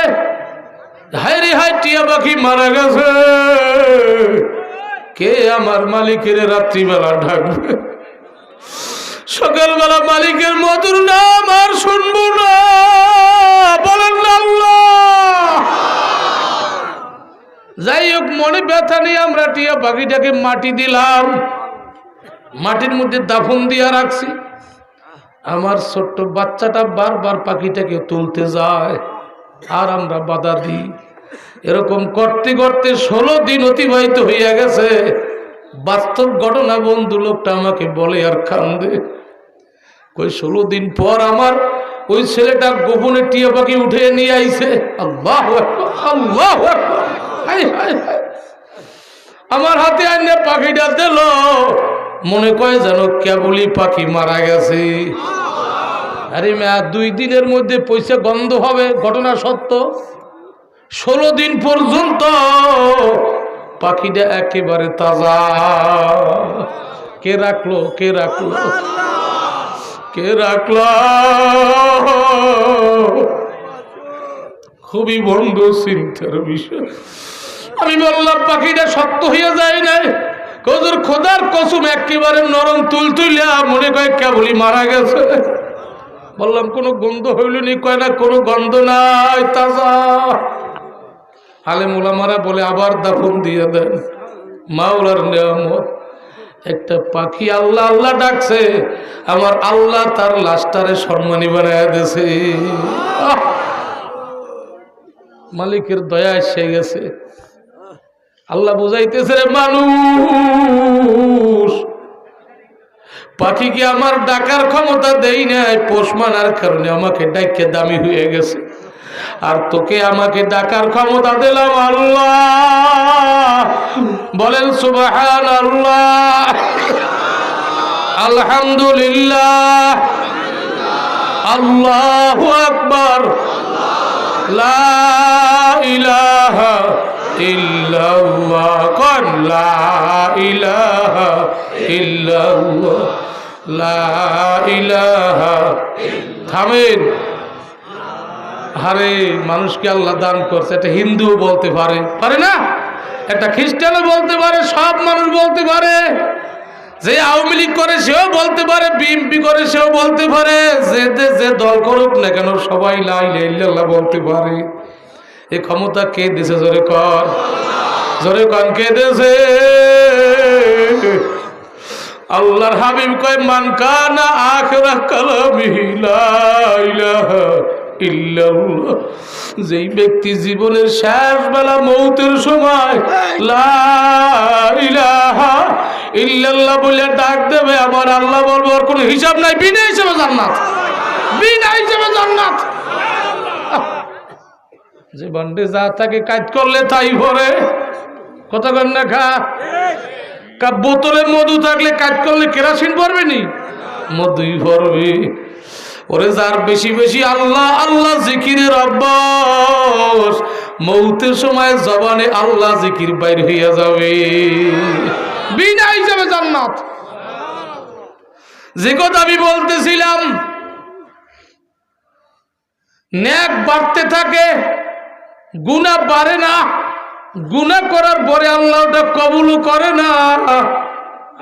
হায় রে হায়, টিয়া পাখি মারা গেছে, কে আমার মালিকের রাত্রিবেলা ডাকবে? সকালবেলা মালিকের মধুর নাম আর শুনবো না, বলেন না আল্লাহ। যাই হোক, মনে ব্যথা নিয়ে আমরা টিয়া পাখিটাকে মাটি দিলাম, মাটির মধ্যে দাফন দিয়া রাখছি। আমার ছোট্ট বাচ্চাটা বারবার পাখিটাকে তুলতে যায়, আর আমরা বাধা দিই। এরকম করতে করতে 16 দিন অতিবাহিত হইয়া গেছে। বাস্তব ঘটনা, বন্ধু লোকটা আমাকে বলে আর কান্দে। কই 16 দিন পর আমার ওই ছেলেটা গোপনে টিয়া পাখি উঠে নিয়ে আইছে। আল্লাহু আকবার, আল্লাহু আকবার। আমার হাতে আইনে পাখিটা দিল, মনে কয় যেন কেবলই পাখি মারা গেছে। আরে মেয়া, 2 দিনের মধ্যে পয়সা গন্ধ হবে, ঘটনা সত্য। 16 দিন পর্যন্ত পাখিটা একেবারে তাজা। কে রাখলো? কে রাখলো? কে রাখলো? খুবই বন্ধ চিন্তার বিষয়। আমি বললাম পাখিটা শক্ত হয়ে যায় না, হুজুর খোদার কসম একেবারে নরম তুলতুলিয়া, মনে কয় কেবলই মারা গেছে। বললাম কোনো গন্ধ হইল নি? কয় না, কোনো গন্ধ নাই, তাজা। আলেম ওলামারা বলে আবার দাফন দিয়ে দেন। মাওলার নিয়ামত। একটা পাখি আল্লাহ আল্লাহ ডাকছে, আমার আল্লাহ তার লাশটারে সম্মানী বানায় দিয়েছে। মালিকের দয়া এসে গেছে। আল্লাহ বুঝাইতেছে, রে মানুষ, পাখিকে আমার ডাকার ক্ষমতা দেই নাই, পোষ মানার কারণে আমাকে ডাইকে দামি হয়ে গেছে। আর তোকে আমাকে ডাকার ক্ষমতা দিলাম আল্লাহ। বলেন সুবহানাল্লাহ, আলহামদুলিল্লাহ, আল্লাহু আকবার, লা ইলাহা ইল্লাল্লাহ, কোন লা ইলাহা ইল্লাল্লাহ, লা ইলাহা। থামেন। আরে মানুষকে আল্লাহ দান করছে, একটা হিন্দু বলতে পারে, পারে না? একটা খ্রিস্টানও বলতে পারে, সব মানুষ বলতে পারে। যে আওয়ামী লীগ করে সেও বলতে পারে, বিএনপি করে সেও বলতে পারে, যে দল করুক না কেন সবাই লা ইলাহা ইল্লাল্লাহ বলতে পারে। এই ক্ষমতা কে দিছে? জোরে কর, জোরে কন, কে দিছে? আল্লাহর হাবিব কয়, মান কানা আখিরা কালামিহি লা ইলাহা ইল্লাল্লাহ। যেই ব্যক্তি জীবনের শেষ বেলা মৌতের সময় লা ইলাহা ইল্লাল্লাহ বলে ডাক দেবে, আমার আল্লাহ বলবো ওর কোনো হিসাব নাই, বিনা হিসাবে জান্নাত, বিনা হিসাবে জান্নাত। যে বান্ডে যা তাকে কাজ করলে তাই ভরে, কথা কন না খা। বোতলে মধু থাকলে কাজ করলে কেরাসিন ভরবে নি, মধুই ভরবে। ওরে যার বেশি বেশি আল্লাহ আল্লাহ জিকিরের অভ্যাস, মৌতের সময় জবানে আল্লাহ জিকির বাইর হইয়া যাবে, বিনা হিসাবে জান্নাত। যে কথা আমি বলতেছিলাম, নেক বাড়তে থাকে, গুনাহ বাড়ে না। গুনাহ করার পরে আল্লাহ ওটা কবুল করে না।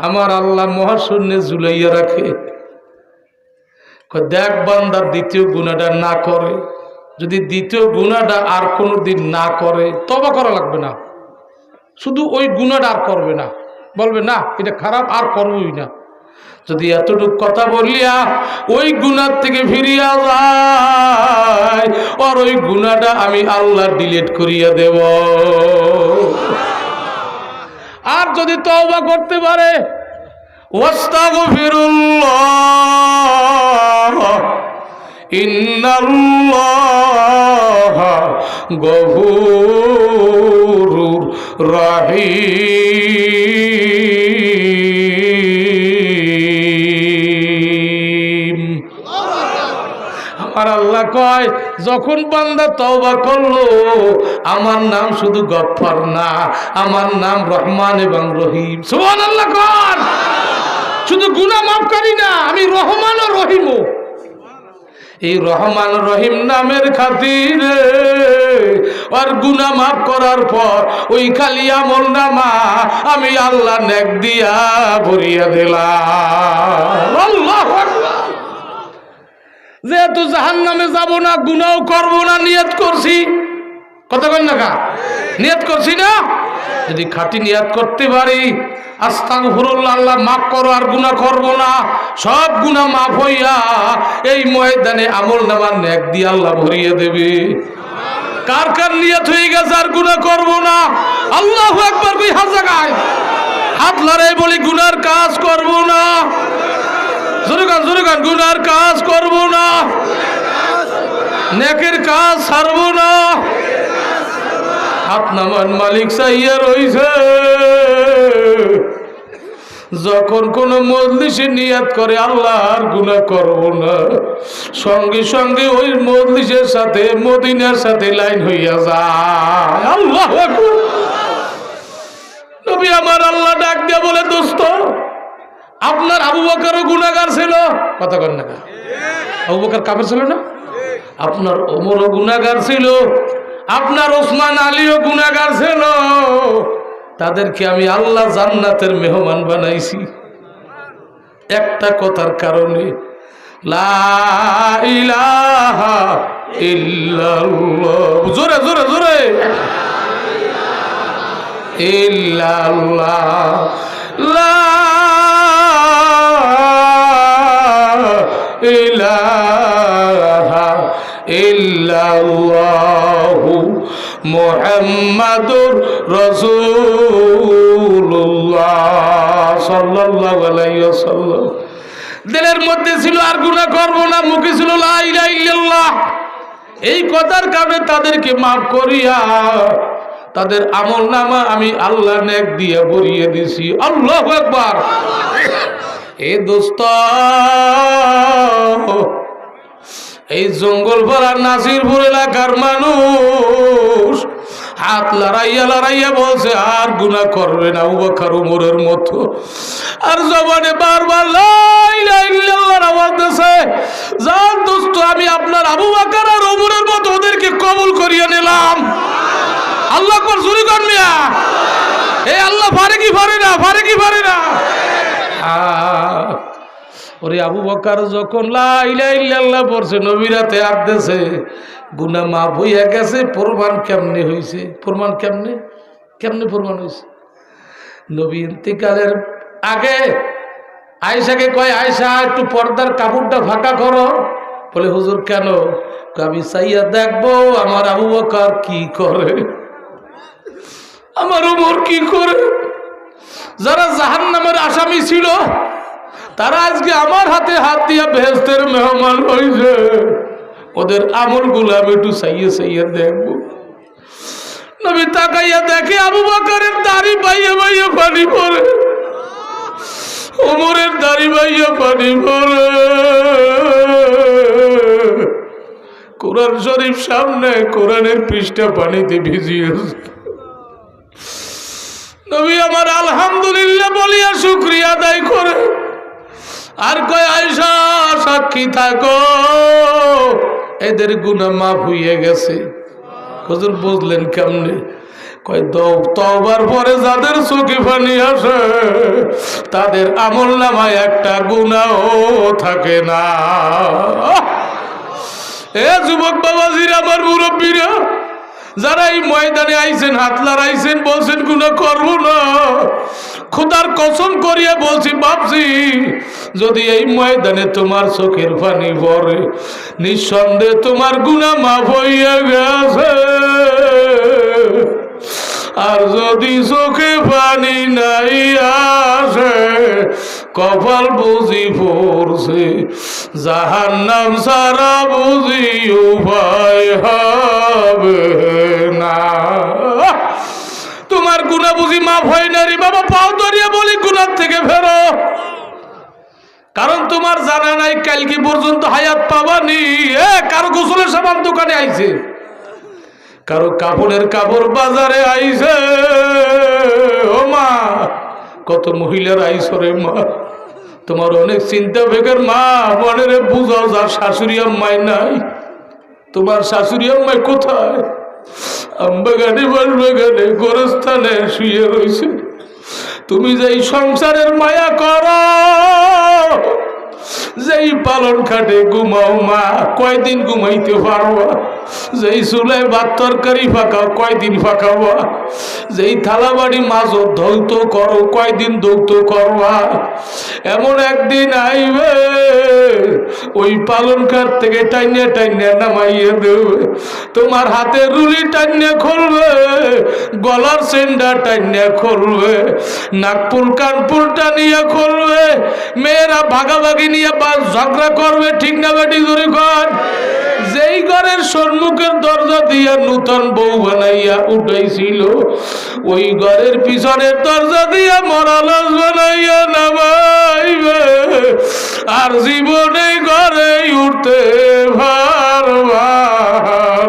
আমার আল্লাহ মহাশূন্যে ঝুলাইয়া রাখে। দেখ বান্দা দ্বিতীয় গুনাহটা না করে, যদি দ্বিতীয় গুনাহটা আর কোনোদিন না করে, তওবা করা লাগবে না, শুধু ওই গুনাহটা আর করবে না, বলবে না এটা খারাপ আর করবই না। যদি এতটুকু কথা বললিয়া ওই গুনাহ থেকে ফিরিয়া যায়, আর ওই গুনাহটা আমি আল্লাহ ডিলিট করিয়া দেব। আর যদি তওবা করতে পারে, ওয়াস্তাগফিরুল্লাহ ইন্নাল্লাহা গফুরুর রাহিম। আমার আল্লাহ কয়, যখন বান্দা তওবা করলো, আমার নাম শুধু গফফার না, আমার নাম রহমান এবং রহিম। সুবহানাল্লাহ কন। শুধু গুনাহ মাফ করি না, আমি রহমান ও রহিমও। এই রহমান রহিম নামের খাতিরে আর গুনাহ মাফ করার পর ওই খালি আমল নামা আমি আল্লাহ নেক দিয়া ভরিয়া দিলাম। আল্লাহু আকবার। যেহেতু জাহান্নামে যাব না, গুনাহ করব না, নিয়ত করছি, কথা কই না কা, নিয়ত করছি না। যদি খাঁটি নিয়ত করতে পারি, আস্তাগফিরুল্লাহ আল্লাহ মাফ করো, আর গুনাহ করব না, সব গুনাহ মাফ হইয়া এই ময়দানে আমল নামার নেক দিয়ে আল্লাহ ভরিয়ে দেবে। কার কার নিয়ত হয়ে গেছে আর গুনাহ করব না? আল্লাহু আকবার কই হাত জায়গায় হাত লড়াই বলি, গুনার কাজ করব না। জোরে গান গুনার কাজ করব না, নেকের কাজ ছাড়ব না। হাত নামান, মালিক চাইয়া রইছে। যখন কোন মজলিসে নিয়াত করে আল্লাহ আর গুনাহ করব না, সঙ্গে সঙ্গে ওই মজলিসের সাথে মদিনার সাথে লাইন হইয়া যায়। আল্লাহু আকবার। নবী আমার আল্লাহ ডাক দিয়া বলে, দোস্ত আপনার আবু বকরও গুনাহগার ছিল, কথা কন না। আবু বকর কাফের ছিল না? আপনার ওমরও গুনাহগার ছিল, আপনার ওসমান আলীও গুনাহগার ছিল। তাদেরকে আমি আল্লাহ জান্নাতের মেহমান বানাইছি একটা কথার কারণে, লা ইলাহা ইল্লাল্লাহ। জোরে জোরে জোরে, ইল্লাল্লাহ, লা ইলাহা ইল্লাল্লাহু মুহাম্মাদুর রাসূলুল্লাহ সাল্লাল্লাহু আলাইহি ওয়াসাল্লাম। দিলের মধ্যে ছিল আর গুনাহ করব না, মুখে ছিল লা ইলাহা ইল্লাল্লাহ। এই কথার কারণে তাদেরকে মাফ করিয়া তাদের আমলনামা আমি আল্লাহ নেক দিয়ে ভরিয়ে দিছি। আল্লাহু আকবার। এ দোস্ত, এই জঙ্গলপাড়া নাসিরপুর এলাকার মানুষ হাত লড়াইয়া লড়াইয়া বলছে আর গুনাহ করবে না আবু বকর ওমরের মতো, আর জবানে বারবার লা ইলাহা ইল্লাল্লাহর আওয়াজ দিছে। জান দোস্ত, আমি আপনার আবু বকর আর ওমরের মতো ওদেরকে কবুল করিয়ে নিলাম। আল্লাহু আকবার। জোরে কর মিয়া। এই আল্লাহ পারে কি পারে না, পারে কি পারে না। ওরে আবু বকর যখন লা ইলাহা ইল্লাল্লাহ পড়ছে, নবীরাতে হাত দিয়েছে, গুনাহ মাফ হইয়া গেছে। প্রমাণ কেমনে হইছে? প্রমাণ কেমনে কেমনে প্রমাণ হইছে? নবী ইন্তিকালের আগে আয়েশাকে কয়, আয়েশা একটু পর্দার কাপড়টা ফাঁকা করো। বলে হুজুর কেন? আমি চাইয়া দেখবো আমার আবু বকর কি করে, আমার ওমর কি করে। যারা জাহান্নামের আসামি ছিল তারা আজকে আমার হাতে হাত দিয়া বেহেশতের মেহমান হয়েছে। ওদের আমলগুলো আমি একটু চাইয়ে চাইয়ে দেখবো। নবী তাকাইয়া দেখে আবু বকরের দাড়ি বাইয়ে বাইয়ে পানি পড়ে, ওমরের দাড়ি বাইয়ে পানি পড়ে। কোরআন শরীফ সামনে, কোরআনের পৃষ্ঠা পানিতে ভিজিয়েছে। নবী আমার আলহামদুলিল্লাহ বলিয়া শুকরিয়া আদায় করে আর কয় আয়েশা সাক্ষী থাকো, এদের গুনাহ মাফ হয়ে গেছে। হুজুর বুঝলেন কেমনে? কয় তওবার পরে যাদের চোখে পানি আসে তাদের আমলনামায় একটা গুনাহও থাকে না। এ যুবক বাবাজিরা, আমার মুরব্বীরা, যারা এই ময়দানে আইছেন, হাত লড়াইছেন, বলছেন গুনাহ করব না, খোদার কসম করিয়া বলছি, ভাবছি যদি এই ময়দানে তোমার চোখের পানি পড়ে নিঃসন্দেহে তোমার গুনাহ মাফ হইয়া গেছে। আর যদি চোখে পানি নাই আসে কপাল বুঝি পড়ছে, জাহান্নাম সারা বুঝি উপায় হবে না। তোমার গুনাহ বুঝি মাফ হয় না রে বাবা, পাও ধরিয়া বলি গুনাহ থেকে ফেরো। কারণ তোমার জানা নাই কালকে পর্যন্ত হায়াত পাবানি। কারো গোসলের সামান দোকানে আইছে, কারো কাপড়ের কাপড় বাজারে আইছে। ও মা, কত মহিলার আইসো রে মা, তোমার অনেক চিন্তা বেগের মা, মনে রে বুঝাও যার শাশুড়ি আম্মাই নাই। তোমার শাশুড়ি আম্মাই কোথায়? আমবাগানে বাসবাগানে গোরস্থানে শুয়ে রয়েছে। তুমি যেই সংসারের মায়া করো, যেই পালন খাটে ঘুমাও মা, কয়দিন ঘুমাইতে পারবা? যেই চুলায় ভাত তরকারি ফাঁকাও, কয়দিন ফাঁকাবা? যেই থালা বাড়ি মাঝো ধৌত করো, কয়দিন ধৌত করবা? এমন একদিন আইবে ওই পালন খাট থেকে টাইনে টাইনে নামাইয়ে দেবে, তোমার হাতে রুলি টাইনে খুলবে, গলার সেন্ডা টাইনে খুলবে, নাকপুল কানপুল টানিয়ে খুলবে, মেয়েরা ভাগাভাগি নিয়ে ঝগড়া করবে। ঠিক না বেটি জোরে কর? যেই ঘরের সম্মুখের দরজা দিয়া নূতন বউ বানাইয়া উঠাইছিল, ওই ঘরের পিছনের দরজা দিয়া মরা লাশ বানাইয়া নামাইবে। আর জীবনে ঘরে উঠতে পারবা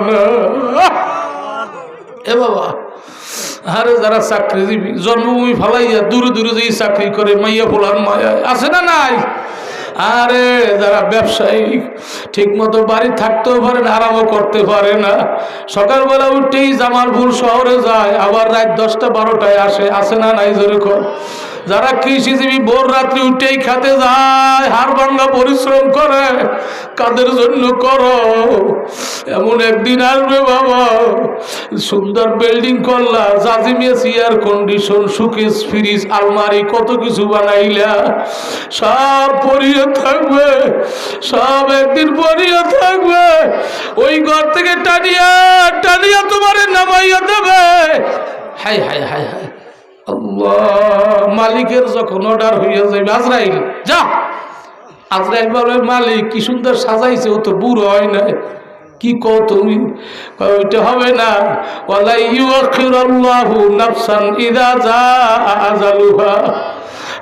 না। এ বাবা, আরে যারা চাকরিজীবী, জন্মভূমি ফালাইয়া দূরে দূরে যেই চাকরি করে, মাইয়া ফোলার মায়া আছে না নাই? আরে যারা ব্যবসায়ী, ঠিক মতো বাড়ি থাকতেও পারে না, আরামও করতে পারে না, সকালবেলা উঠেই জামালপুর শহরে যায়, আবার রাত 10টা-12টায় আসে, আছে না নাই যেরকম? যারা কৃষিজীবী ভোর রাত্রি উঠেই খেতে যায়, হাড় ভাঙা পরিশ্রম করে, কাদের জন্য করো? এমন একদিন আসবে বাবা, সুন্দর বিল্ডিং করলা, জাজিমে এয়ার কন্ডিশন, সুকেস, ফ্রিজ, আলমারি, কত কিছু বানাইলা, সব পরিয়ে থাকবে, সব একদিন পরিয়ে থাকবে। ওই ঘর থেকে টানিয়া টানিয়া তোমার নামাইয়া দেবে। হাই হাই হাই হাই আল্লাহ, মালিকের যখন অর্ডার হইয়া যাবে, আজরাইল যা। আজরাইল বলে, মালিক কি সুন্দর সাজাইছে, ও তো বুড়ো হয় না। কি কও তুমি? ওইটা হবে না। ওয়ালা ইউআখিরুল্লাহু নাফসান ইযা জাআ আজালুহা।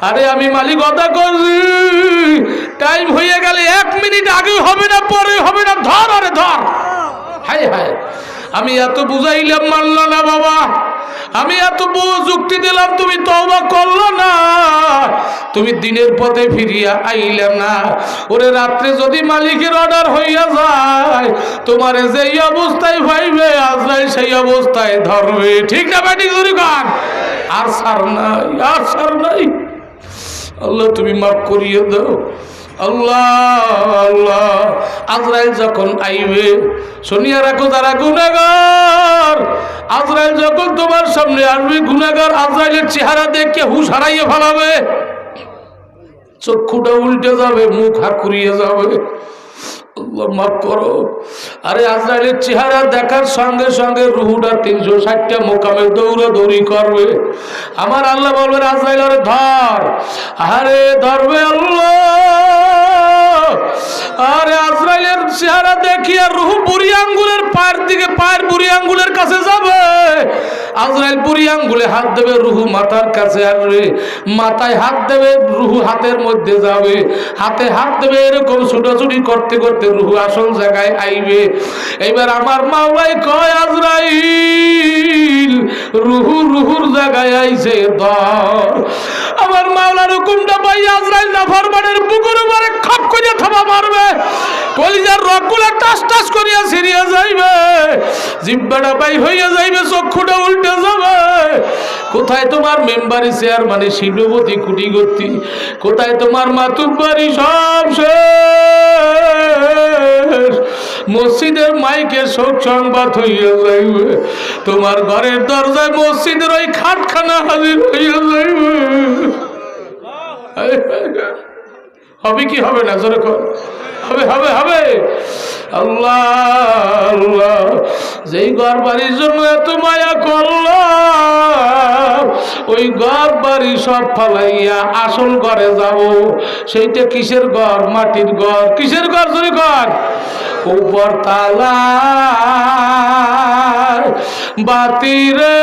আরে আমি মালিক কথা করছি, টাইম হয়ে গেলে 1 মিনিট আগে হবে না, পরে হবে না, ধর আরে ধর। হাই হাই, আমি এত বুঝাইলাম মানল না বাবা, আমি এত যুক্তি দিলাম, তুমি তওবা করলো না, তুমি দিনের পথে ফিরিয়া আইলে না। ওরে রাত্রে যদি মালিকের অর্ডার হইয়া যায়, তোমার যেই অবস্থায় ভাইবে আজরাইল সেই অবস্থায় ধরবে। ঠিক না বেটি জোরে কর? আর ছাড় নাই, আর ছাড় নাই। আল্লাহ তুমি মাফ করিয়ে দাও। আল্লাহ আল্লাহ, আজরাইল যখন আইবে, শুনিয়া রাখো যারা গুনাহগার, আজরাইল যখন তোমার সামনে আসবে, গুনাহগার আজরাইলের চেহারা দেখে হুঁশ হারাইয়ে ফেলাবে, চক্ষুটা উল্টে যাবে, মুখ হাকুড়িয়ে যাবে। আল্লাহ মাফ করো। আরে আজরাইলের চেহারা দেখার সঙ্গে সঙ্গে রুহুটা 360টা মোকামে দৌড়াদৌড়ি করবে। আমার আল্লাহ বলবেন আজরাইল আরে ধর, আরে ধরবে আল্লাহ। আরে আজরাইলের চেহারা দেখিয়া রুহু বুড়ি আঙ্গুলের পায়ের দিকে, পায়ের বুড়ি আঙ্গুলের কাছে যাবে। আজরাইল বুড়ি আঙ্গুলে হাত দেবে, রুহু মাথার কাছে আসবে। মাথায় হাত দেবে, রুহু হাতের মধ্যে যাবে। হাতে হাত দেবে, এরকম ছুটাছুটি করতে করতে রুহু আসল জায়গায় আইবে। এবার আমার মাওলাই কয় আজরাইল রুহুর জায়গায় আইছে ধর। আমার মাওলার হুকুমটা পাই আজরাইল নাফরমানের বুকের উপরে খপ করে থাবা মারবে, কলিজার রগগুলো টাস টাস করিয়া ছিড়িয়া যাইবে, জিহ্বাটা বাই হইয়া যাইবে, চক্ষুটা উল্টে যাবে। কোথায় তোমার মেম্বারি চেয়ারম্যানে শিল্পপতি কুটিগতি, কোথায় তোমার মাতুব্বারি, সব শেষ। মসজিদের মাইকে শোক সংবাদ হইয়া যাইবে, তোমার ঘরের দরজায় মসজিদের ওই খাটখানা হাজির হইয়া যাইবে। হবে কি হবে না? জোরে কর, হবে হবে হবে। আল্লাহ আল্লাহ, যেই ঘর বাড়ির জন্য এত মায়া করলাম, ওই ঘর বাড়ি সব ফালাইয়া আসল ঘরে যাব। সেইটা কিসের ঘর? মাটির ঘর। কিসের ঘর? জোরে কর। উপর তালা বাতিরে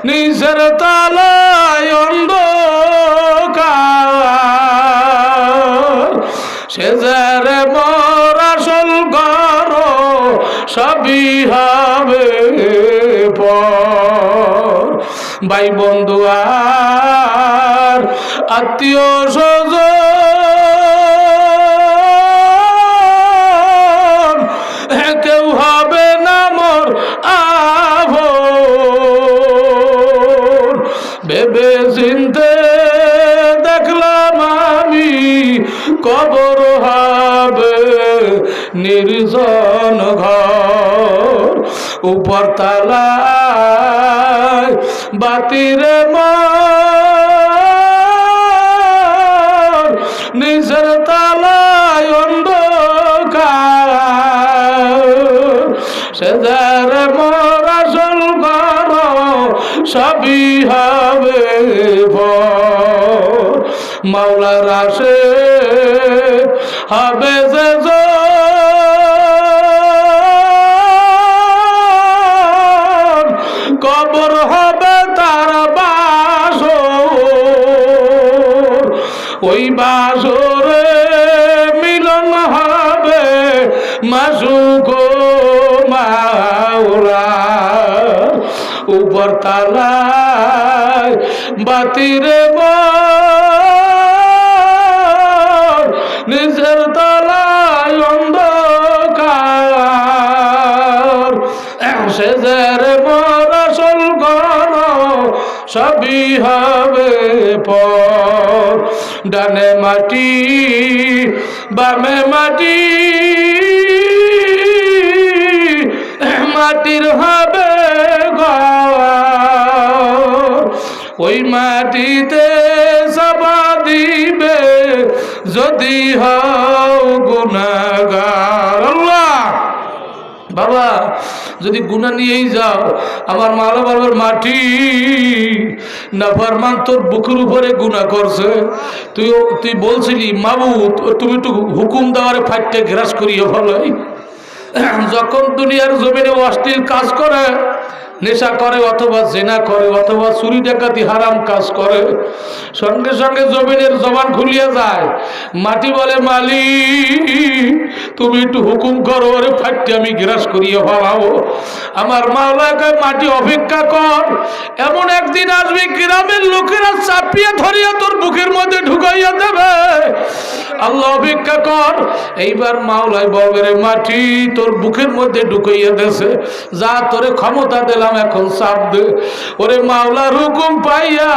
নিজের তালায় অন্ধকার, সে যারে মোর আসল ঘর সবই হবে পর। ভাই বন্ধু আর আত্মীয় স্বজন কেউ হবে না মোর আপন। ভেবে চিন্তে দেখলাম আমি কবর হবে নির্জন ঘর। উপর তালায় বাতিরে মোর নিজের তালায় অন্ধকার, সে যারে মোর আসল ঘর সবই হবে ভর। মাওলার আসে হবে যে কবর হবে তার বাসর। ওই বাসরে মিলন হবে মাসুক মাওলা। উপর তালায় বাতিরে মোর নিজের তালায় অন্ধকার, সে যারে মোর আসল ঘর সবই হবে পর। ডানে মাটি বামে মাটি, মাটির হবে ঘর। ওই মাটিতে চাপা দিবে যদি হও গুনাহগার। আল্লাহ বাবা, যদি গুনাহ নিয়েই যাও, আমার মালা বাবার মাটি নাফরমান তোর বুকের উপরে গুনাহ করছে, তুই বলছিলি মাবুদ তুমি একটু হুকুম দেওয়ারে ফাইটটা গ্রাস করিয়ে ভালোই। যখন দুনিয়ার জমিনে অশ্লীল কাজ করে, নেশা করে, অথবা জেনা করে, অথবা চুরি ডাকাতি হারাম কাজ করে, সঙ্গে সঙ্গে জমিনের জবান খুলিয়া যায়। মাটি বলে মালিক তুমি একটু হুকুম করো, ওরে ফাটতে আমি গ্রাস করিয়া ভালাবো। আমার মাওলা কয় মাটি অপেক্ষা কর, এমন একদিন আসবে গ্রামের লোকেরা চাপিয়া ধরিয়া তোর বুকের মধ্যে ঢুকাইয়া দেবে। আল্লাহ অপেক্ষা কর। এইবার মাওলাই বলবে রে মাটি তোর বুকের মধ্যে ঢুকাইয়া দেছে, যা তোরে ক্ষমতা দিলাম এখন চাপ দে। ওরে মাওলার হুকুম পাইয়া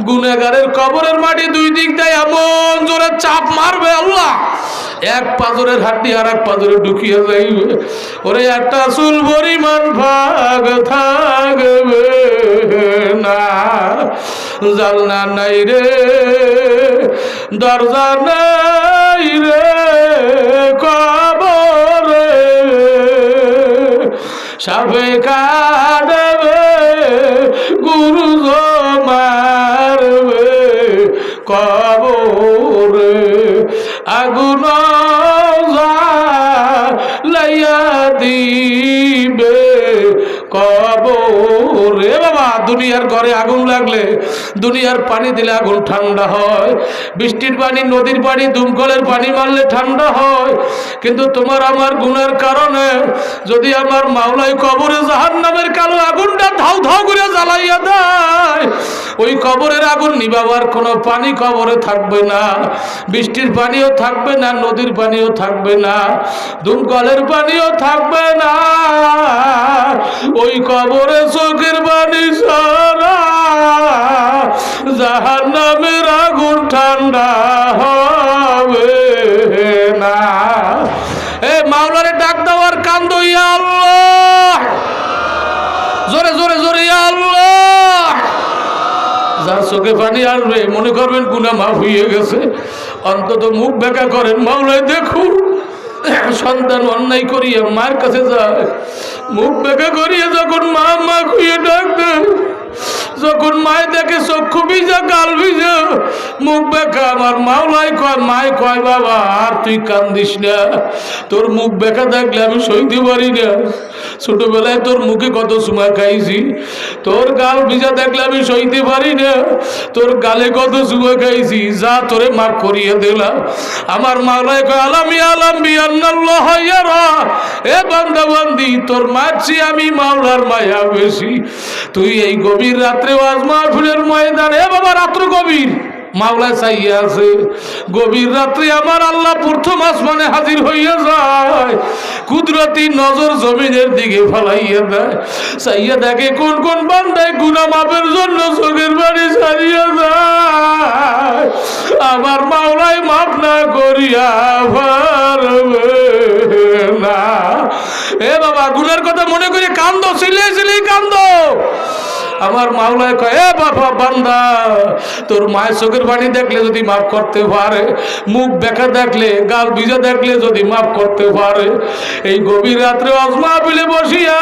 গুনাহগারের কবরের মাটি দুই দিক দিয়ে এমন জোরে চাপ মারবে, আল্লাহ এক পাজরের হাড্ডি আর এক পাজরে ঢুকিয়ে যাইবে। ওরে একটা চুল পরিমাণ ভাগ থাকবে না। জানলা নাই রে, দরজা নাই রে কবরে, সাপে কাটবে গুরু মারবে কবরে, আগুন লাইয়া দিবে কবরে। বাবা, দুনিয়ার ঘরে আগুন লাগলে, দুনিয়ার পানি দিলে আগুন ঠান্ডা হয়, বৃষ্টির পানি, নদীর পানি, দমকলের পানি মারলে ঠান্ডা হয়, কিন্তু তোমার আমার গুনার কারণে যদি আমার মাওলাই কবরে জাহান্নামের কালো আগুনটা ধাউ ধাউ করে জ্বালাইয়া দেয়, ওই কবরের আগুন নিভাবার কোনো পানি কবরে থাকবে না, বৃষ্টির পানিও থাকবে না, নদীর পানিও থাকবে না, দমকলের পানিও থাকবে না, ওই কবরে চোখের পানি ছাড়া জাহান্নামের আগুন ঠান্ডা হবে না। এ মাওলারে ডাক দেওয়ার কান্দ, ইয়া আল্লাহ, জোরে জোরে জোরে ইয়া আল্লাহ। যার চোখে পানি আসবে মনে করবেন গুনাহ মাফ হয়ে গেছে, অন্তত মুখ বেঁকা করেন, মাওলাই দেখুন। সন্তান অন্যায় করিয়া মায়ের কাছে যায়, মুখ বেঁকা করিয়া যখন মা মা খুঁয়ে ডাক দেয়, যখন মায় দেখে চক্ষু ভিজা গাল ভিজা মুখ বেঁকা, আমার মাওলাই কয়, মায় কয় বাবা আর তুই কান্দিস না, তোর মুখ বেঁকা দেখলে আমি সইতে পারি না, ছোটবেলায় তোর মুখে কত চুমা খাইছি, তোর গাল ভিজা দেখলে আমি সইতে পারি না, তোর গালে কত চুমা খাইছি, যা তোরে মাফ করিয়ে দিলাম। আমার মাওলাই কয় আলামি আলাম বিআন্নাল্লাহ ইয়ারা, এ বান্দা বান্দি তোর মারছি আমি মাওলার মায়া বেশি, তুই এই গভীর রাত্রে ওয়াজ মাহফিলের ময়দানে, এ বাবা রাত্র গভীর, মাওলা চাইয়া আছে, গভীর রাত্রে আমার আল্লাহ প্রথম আসমানে হাজির হইয়া যায়, কুদরতি নজর জমিনের দিকে ফলাইয়া দেয়, চাইয়া দেখে কোন কোন বান্দায় গুনাহ মাফের জন্য চোখের পানি ছাড়িয়া যায়, আমার মাওলাই মাফ না করিয়া পারবে না। এ বাবা, গুনার কথা মনে করে কান্দো, চিল্লিয়ে চিল্লিয়ে কান্দো। আমার মাওলায় কয়, এ বাবা বান্দা, তোর মায়ের চোখের পানি দেখলে যদি মাফ করতে পারে, মুখ বেঁকা দেখলে, গাল ভিজা দেখলে যদি মাফ করতে পারে, এই গভীর রাত্রে ওয়াজ মাহফিলে বসিয়া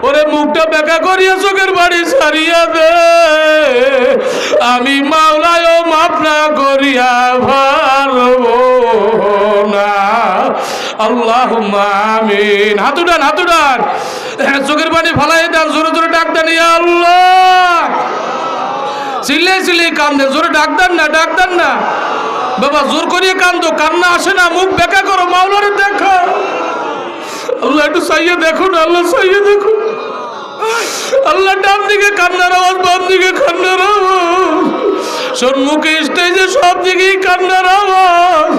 ওরে মুখটা বেঁকা করিয়া চোখের পানি ছাড়িয়া দে, আমি মাওলায়ও মাফ না করিয়া পারবো না। আল্লাহুম্মা আমিন। হাত উঠান, হাত উঠান, চোখের পানি ফালাই দেন, জোরে জোরে ডাক দেন, ইয়া আল্লাহ। চিল্লে চিল্লে কান্দে, জোরে ডাক দেন না, ডাক দেন না বাবা, জোর করিয়ে কান্দো, কান্না আসে না, মুখ বেঁকা করো, মাওলারে দেখো। আল্লাহ একটু চাইয়ে দেখুন, আল্লাহ চাইয়ে দেখুন, আল্লাহ ডান দিকে কান্নার আওয়াজ, বাম দিকে কান্নার আওয়াজ, সম্মুখে স্টেজে সব দিকেই কান্নার আওয়াজ,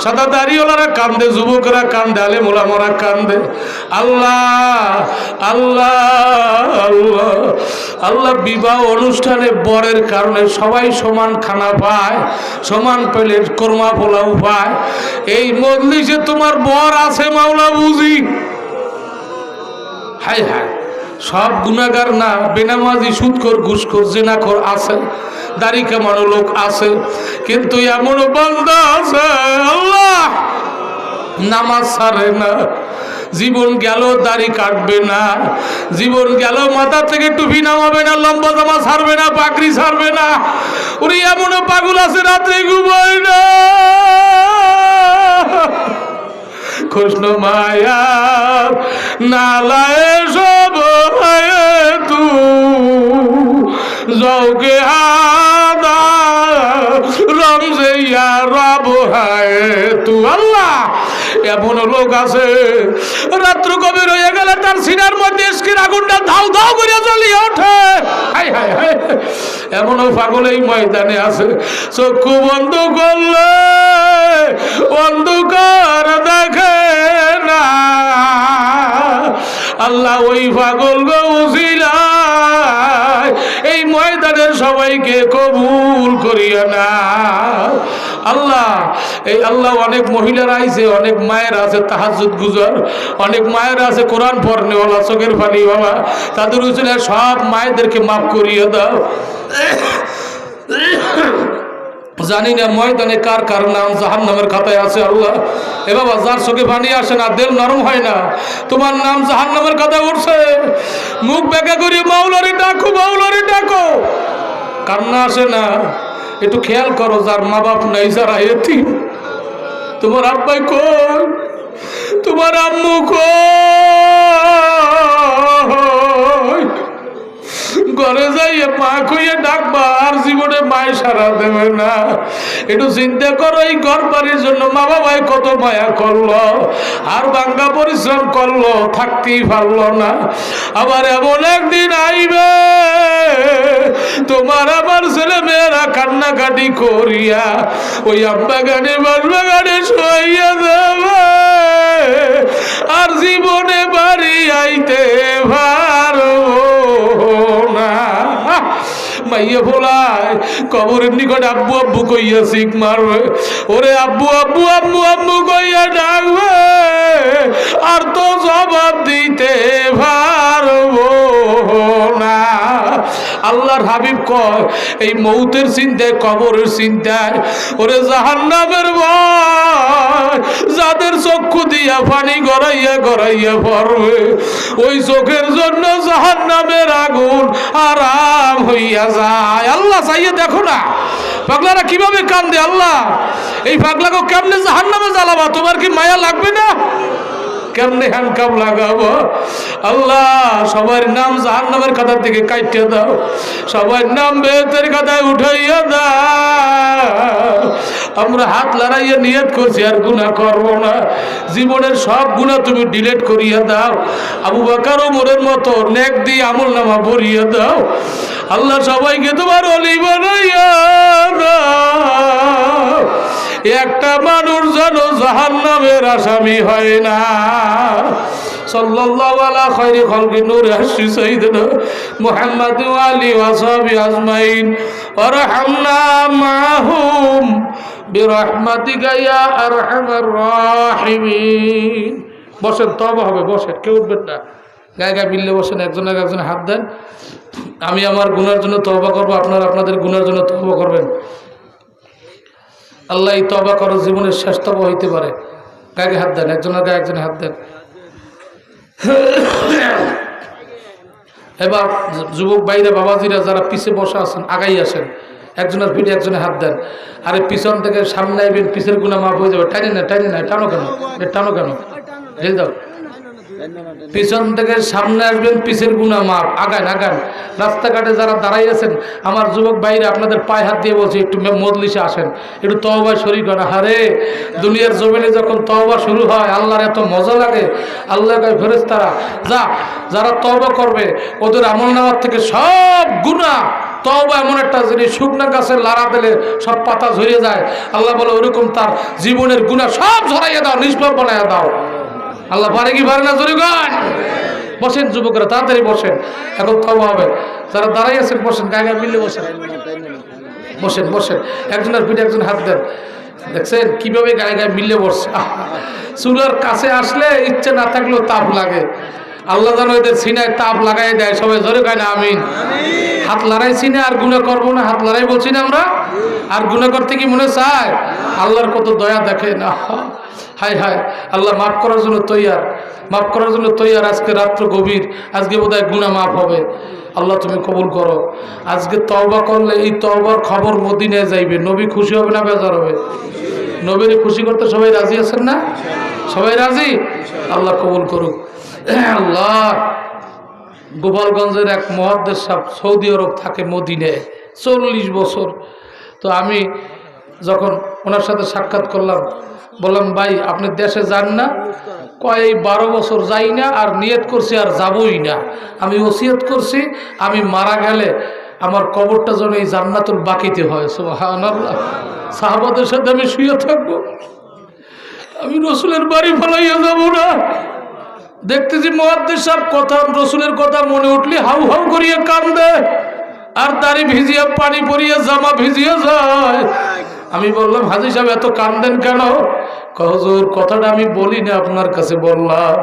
সাদা দাড়িওয়ালারা কান্দে, যুবকরা কান্দে, আলেম ওলামারা কান্দে। আল্লাহ আল্লাহ আল্লাহ আল্লাহ, বিবাহ অনুষ্ঠানে বরের কারণে সবাই সমান খানা পায়, সমান প্লেট কোরমা পোলাও পায়, এই মজলিসে তোমার বর আছে মাওলা বুঝি। হায় হায়, সব গুনাহগার না, বেনামাজি, সুদখোর, ঘুষখোর, জিনাখোর আছে, দাড়ি কামানো লোক আছে, কিন্তু এমনও বান্দা আছে আল্লাহ নামাজ ছাড়ে না, জীবন গেল দাড়ি কাটবে না, জীবন গেল মাথা থেকে টুপি নামাবে না, লম্বা জামা ছাড়বে না, পাগড়ি ছাড়বে না, ওরে এমনও পাগল আছে রাত্রে ঘুমায় না। কৃষ্ণ মায়ার নালায় সব তু জৌকে আদা রমজে রব হায় তু। আল্লাহ, এমন লোক আছে রাত্র গভীর হয়ে গেলে তার সিনার মধ্যে ইশকের আগুনটা ধাউ ধাউ করে জ্বলিয়ে ওঠে। হায় হায় হায়, এমনও পাগল এই ময়দানে আছে, চক্ষু বন্ধ করলে অন্ধকার দেখে না। আল্লাহ ওই পাগল গৌসিলায় এই ময়দানের সবাইকে কবুল করিয়া না। আল্লাহ, এই আল্লাহ, অনেক মহিলারা আইছে, অনেক মায়ের আছে তাহাজ্জুদ গুজার, অনেক মায়ের আছে কোরআন পড়নেওয়ালা, চোখের পানি বাবা, তাদের উচিত সব মায়েদেরকে মাফ করিয়ে দাও। জানি না ময়দানে কার কার নাম জাহান্নামের খাতায় আছে আল্লাহ। এ বাবা, যার চোখে পানি আসে না, দিল নরম হয় না, তোমার নাম জাহান্নামের খাতায় উঠছে, মুখ বেঁকা করি মাওলারে ডাকো, মাওলারে ডাকো, কান্না আসে না। একটু খেয়াল করো, যার মা বাপ নাই, যারা এতিম, তোমার আব্বাই কই, তোমার আম্মু কই, ঘরে যাইয়ে মা কইয়ে ডাকবা, আর জীবনে মায় সারা দেবে না। একটু চিন্তা করো, এই ঘর বাড়ির জন্য মা বাবাই কত মায়া করলো, আর বাঙ্গা পরিশ্রম করলো, থাকতেই পারলো না। আবার এমন একদিন আইবে, তোমার আমার ছেলে মেয়েরা কান্নাকাটি করিয়া ওই আমবাগানে বাসবাগানে শোয়াইয়া দেবে, আর জীবনে বাড়ি আইতে পারবো না। মাইয়া ভোলায় কবরের নিকট আব্বু আব্বু কইয়া শিখ মারবে, ওরে আব্বু আব্বু আব্বু আব্বু কইয়া ডাকবে, আর তো জবাব দিতে পারবো না। আল্লাহর হাবিব কয়, এই মৌতের চিন্তায়, কবরের চিন্তায়, ওরে জাহান্নামের ভয় যাদের চক্ষু দিয়া পানি গড়াইয়া গড়াইয়া পড়বে, ওই চোখের জন্য জাহান্নামের আগুন আরাম হইয়া যায়। আল্লাহ চাইয়ে দেখো না পাগলারা কিভাবে কান্দে। আল্লাহ, এই পাগলাকে কেমনে জাহান্নামে জ্বালাবা, তোমার কি মায়া লাগবে না? কেমনে হ্যান্ডকাপ লাগাবো? আল্লাহ, সবার নাম জাহান্নামের খাতার দিকে কাটিয়ে দাও, সবার নাম বেহেশতের খাতায় উঠাইয়া দাও। আমরা হাত লড়াইয়া নিয়ত করছি আর গুনাহ করব না, জীবনের সব গুনাহ তুমি ডিলিট করিয়া দাও। আবু বকর ওমরের মতো নেক দিয়ে আমলনামা ভরিয়ে দাও। আল্লাহ, সবাইকে তোমার ওলি বানাইয়া দাও। একটা মানুষ যেন জাহান্নামের আসামি হয় না। সাল্লাল্লাহু আলা খায়রি খালকি নূর হাসি সাইয়্যিদিনা মুহাম্মদ ওয়া আলি ওয়া সাহবি আজমাইন ওয়ারহামনা মাহুম বিরহমাতিকা ইয়া আরহামার রাহিমিন। বসেন, তওবা হবে, বসেন, কেউ উঠবেন না, গায়ে গায়ে মিললে বসেন, একজনের একজনে হাত দেন। আমি আমার গুনার জন্য তওবা করব, আপনারা আপনাদের গুনার জন্য তওবা করবেন। আল্লাহ এই তওবা করো জীবনের শেষ তওবা হইতে পারে। গায়ে হাত দেন, একজনের গায়ে একজনে হাত দেন। এবার যুবক ভাইরা, বাবাজিরা যারা পিছে বসা আছেন, আগাই আসেন, একজনের পিঠে একজনে হাত দেন। আরে পিছন থেকে সামনে আইবেন, পিছের গুনাহ মাফ হয়ে যাবে। টানি না, টানি না, টানো কেন, টানো কেন, ঢেল দাও। পিছন থেকে সামনে আসবেন, পিছের গুনাহ মাফ। আগান আগান। রাস্তাঘাটে যারা দাঁড়াই আছেন, আমার যুবক ভাইরা, আপনাদের পায়ে হাত দিয়ে বলছি, একটু মজলিসে আসেন, একটু তওবা শরীক হন। হারে, দুনিয়ার জমিনে যখন তওবা শুরু হয়, আল্লাহর এত মজা লাগে। আল্লাহ কয় ফেরেশতারা, যারা তওবা করবে ওদের আমলনামার থেকে সব গুনাহ, তওবা এমন একটা জিনিস, শুকনা গাছের লাড়া দিলে সব পাতা ঝরে যায়। আল্লাহ বলে, ওরকম তার জীবনের গুনাহ সব ঝরাইয়া দাও, নিষ্পাপ বানাইয়া দাও। আল্লাহ পারে কি পারে না? জোরে গান। বসেন যুবকরা, তাড়াতাড়ি বসেন, এখন তওবা হবে। যারা দাঁড়াই আছেন বসেন, গায়ে গায়ে মিললে বসেন, বসেন বসেন, একজনের পিঠে একজন হাত দেন। দেখছেন কিভাবে গায়ে গায়ে মিললে বসছে। চুলার কাছে আসলে ইচ্ছে না থাকলেও তাপ লাগে। আল্লাহ যেন এদের সিনায় তাপ লাগাই দেয়। সবাই জোরে গায় না আমিন। হাত লড়াইছি না, আর গুনাহ করবো না, হাত লড়াই বলছি না আমরা, আর গুনাহ করতে কি মনে চায়? আল্লাহর কত দয়া দেখে না। হায় হায়, আল্লাহ মাফ করার জন্য তৈয়ার, মাফ করার জন্য তৈয়ার। আজকে রাত্র গভীর, আজকে বোধহয় গুনাহ মাফ হবে। আল্লাহ তুমি কবুল করো। আজকে তওবা করলে এই তওবার খবর মদিনায় যাইবে। নবী খুশি হবে না বেজার হবে? নবীরে খুশি করতে সবাই রাজি আছেন না? সবাই রাজি? আল্লাহ কবুল করুক। আল্লাহ, গোপালগঞ্জের এক মুহাদ্দিস সাহেব সৌদি আরব থাকে মদিনায় 40 বছর। তো আমি যখন ওনার সাথে সাক্ষাৎ করলাম, বললাম, ভাই আপনি দেশে যান না? কয়, এই 12 বছর যাই না, আর নিয়ত করছি আর যাবই না। আমি ওসিয়ত করছি, আমি মারা গেলে আমার কবরটা যেন এই জান্নাতুল বাকিতে হয়। সুবহানাল্লাহ। সাহাবাদের সাথে আমি শুয়ে থাকবো, আমি রসুলের বাড়ি ফেলাইয়া যাব না। দেখতেছি মুহাদ্দিস সাহেব কথা, রসুলের কথা মনে উঠলে হাউ হাউ করিয়া কান্দে, আর দাড়ি ভিজিয়া পানি পরিয়া জামা ভিজিয়া যায়। আমি বললাম, হাজী সাহেব এত কান্দেন কেন? হুজুর, কথাটা আমি বলি না, আপনার কাছে বললাম।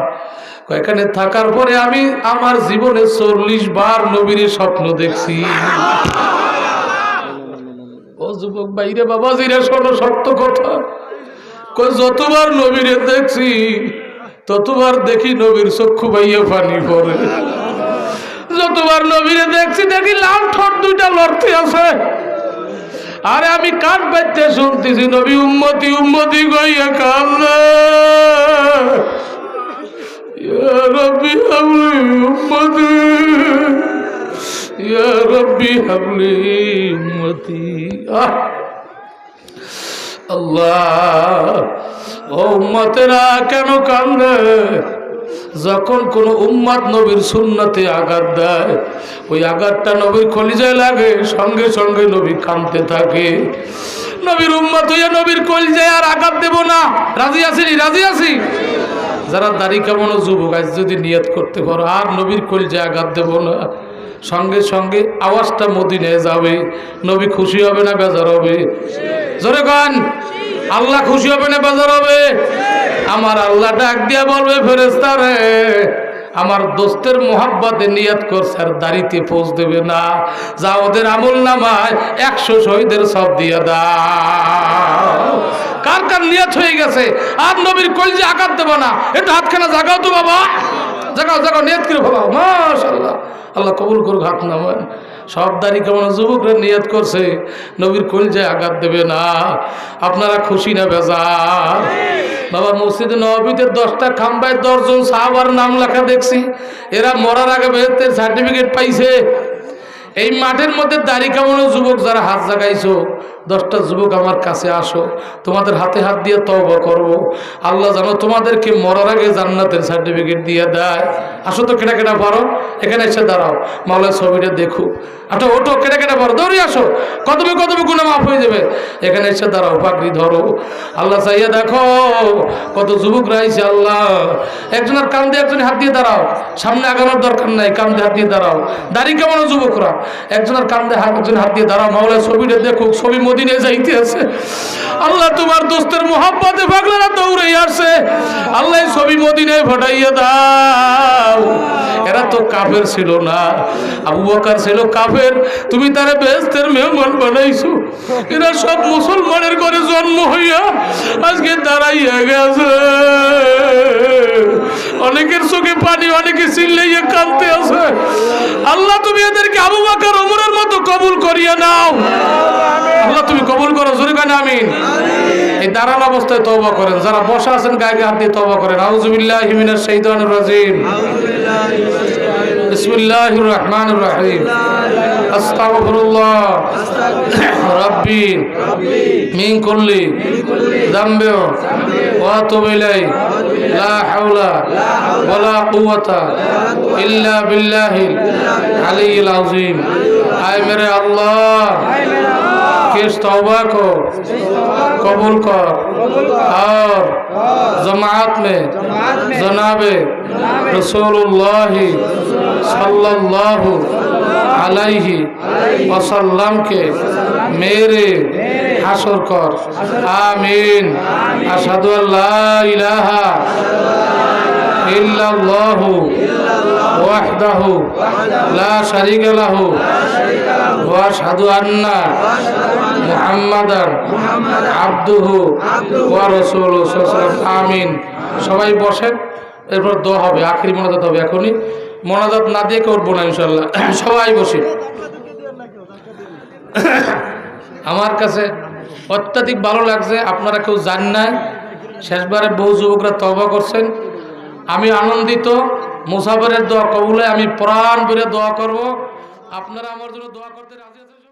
এখানে থাকার পরে আমি আমার জীবনে 40 বার নবীর স্বপ্ন দেখছি। ও যুবক বাইরে বাবাজিরা শোনো সত্য কথা, যতবার নবীরে দেখছি ততবার দেখি নবীর চক্ষু বাইয়ে পানি পড়ে। যতবার নবীরে দেখছি দেখি লাল ঠোঁট দুইটা লড়তে আছে। আরে আমি কান পাইতে শুনতেছি নবী উম্মতি উম্মতি কইয়া কান্দে। ইয়া রাব্বি হাবলি উম্মতি, ইয়া রাব্বি হাবলি উম্মতি। আল্লাহ, ও উম্মতেরা কেন কান্দে? যখন কোন উম্মত নবীর সুন্নতে আঘাত দেয়, ওই আঘাতটা নবীর কলিজায় লাগে, সঙ্গে সঙ্গে নবী কাঁদতে থাকে। নবীর উম্মত হইয়া নবীর কলিজায় আর আঘাত দেব না। রাজি আছি? রাজি আছি? যারা দাড়ি কামানো যুবক আজ যদি নিয়ত করতে পারো আর নবীর কলিজায় আঘাত দেব না, সঙ্গে সঙ্গে আওয়াজটা মদিনায় যাবে। নবী খুশি হবে না বেজার হবে? জোরে গান। আল্লাহ খুশি হবে না বেজার হবে? আমার আল্লাহ ডাক দিয়া বলবে, ফেরেশতারে আমার দোস্তের মোহাব্বতে নিয়ত করছে আর দাড়িতে পোজ দেবে না, যা ওদের আমল নামায় 100 শহীদের সব দিয়ে দাও। কার কার নিয়ত হয়ে গেছে আর নবীর কলিজায় আঘাত দেবো না? একটু হাতখানা জাগাও তো বাবা, জাগাও জাগাও, নিয়ত করে ফেলাও। মাশাআল্লাহ, আল্লাহ কবুল করুক। হাত নামান। সব দাড়ি কেমন যুবকরা নিয়ত করছে নবীর কলিজায় আঘাত দেবে না। আপনারা খুশি না বেজার? বাবা মসজিদে নববীতে 10টা খাম্বায় 10 জন সাহাবার নাম লেখা দেখছি। এরা মরার আগে বেহেশতের সার্টিফিকেট পাইছে। এই মাঠের মধ্যে দাড়ি কামানো যুবক যারা হাত জাগাইছো, 10টা যুবক আমার কাছে আসো, তোমাদের হাতে হাত দিয়ে তওবা করব। আল্লাহ জানো তোমাদেরকে মরার আগে জান্নাতের সার্টিফিকেট দিয়ে দেয়। আসো তো, কেটা কেটা পারো, এখানে এসে দাঁড়াও, মাওলার ছবিটা দেখো। আচ্ছা ওটো, কেটা কেটা পারো, দৌড়ে আসো, কতবে কতবে গুনাহ মাফ হয়ে যাবে। এখানে এসে দাঁড়াও, পাগড়ি ধরো। আল্লাহ চাইয়া দেখো কত যুবক রয়েছে। আল্লাহ একজনের কান্দে একজন হাত দিয়ে দাঁড়াও, সামনে আগানোর দরকার নাই, কান্দে হাত দিয়ে দাঁড়াও। দাড়ি কেমন যুবকরা একজনের কান্দে একজন হাত দিয়ে দাঁড়াও, মাওলার ছবিটা দেখো, ছবি মদিনায় যাইতে আছে। আল্লাহ তোমার দোস্তের মোহাব্বতে পাগলারা দৌড়ে আসছে। আল্লাহ ছবি মদিনায় ফাটাইয়া দাও। এরা তো কাফের ছিল না, আবু বকর ছিল কাফের, তুমি তারা বেহেশতের মেহমান বানাইছো। এরা সব মুসলমানের ঘরে জন্ম হইয়া আজকে দাঁড়াইয়া গেছে। অনেকের চোখে পানি, অনেকে চিল্লাইয়া কাঁদতে আছে। আল্লাহ তুমি এদেরকে আবু বকর ওমরের মতো কবুল করিয়া নাও। আল্লাহ তুমি কবুল করো, জোরে কেন আমিন। এই দাঁড়ান অবস্থায় তওবা করেন, যারা বসা আছেন গায়ে হাত দিয়ে তওবা করেন। আউযুবিল্লাহি মিনাশ শাইতানির রাজিম। বিসমিল্লাহির রহমানির রহিম। আস্তাগফিরুল্লাহ রাব্বি মিন কুল্লি যামবি ওয়া আতুবু ইলাইহি লা হাওলা ওয়ালা কুওয়াতা ইল্লা বিল্লাহিল আলিয়্যিল আযীম। আয় মেরে আল্লাহ किस तौबा को कबूल कर और जमात में जनाबे रसूलुल्लाह सल्लल्लाहु अलैहि वसल्लम के मेरे हाशर कर। आमीन। अशहदु अल्ला इलाहा इल्लल्लाहु वहदहु ला शरीका लहु व अशहदु अन्ना मुहम्मदान আবদুহু ওয়া রাসূলুহু সাল্লাল্লাহু। আমিন। সবাই বসেন, এরপর দোয়া হবে, আখেরি মোনাজাত হবে। এখনই মোনাজাত না দিয়ে করবো না ইনশাআল্লাহ। সবাই বসে। আমার কাছে অত্যাধিক ভালো লাগছে, আপনারা কেউ জান না, শেষবারে বহু যুবকরা তওবা করছেন। আমি আনন্দিত। মুসাফিরের দোয়া কবুলে আমি প্রাণ ভরে দোয়া করব। আপনারা আমার জন্য দোয়া করতে রাজি আছেন?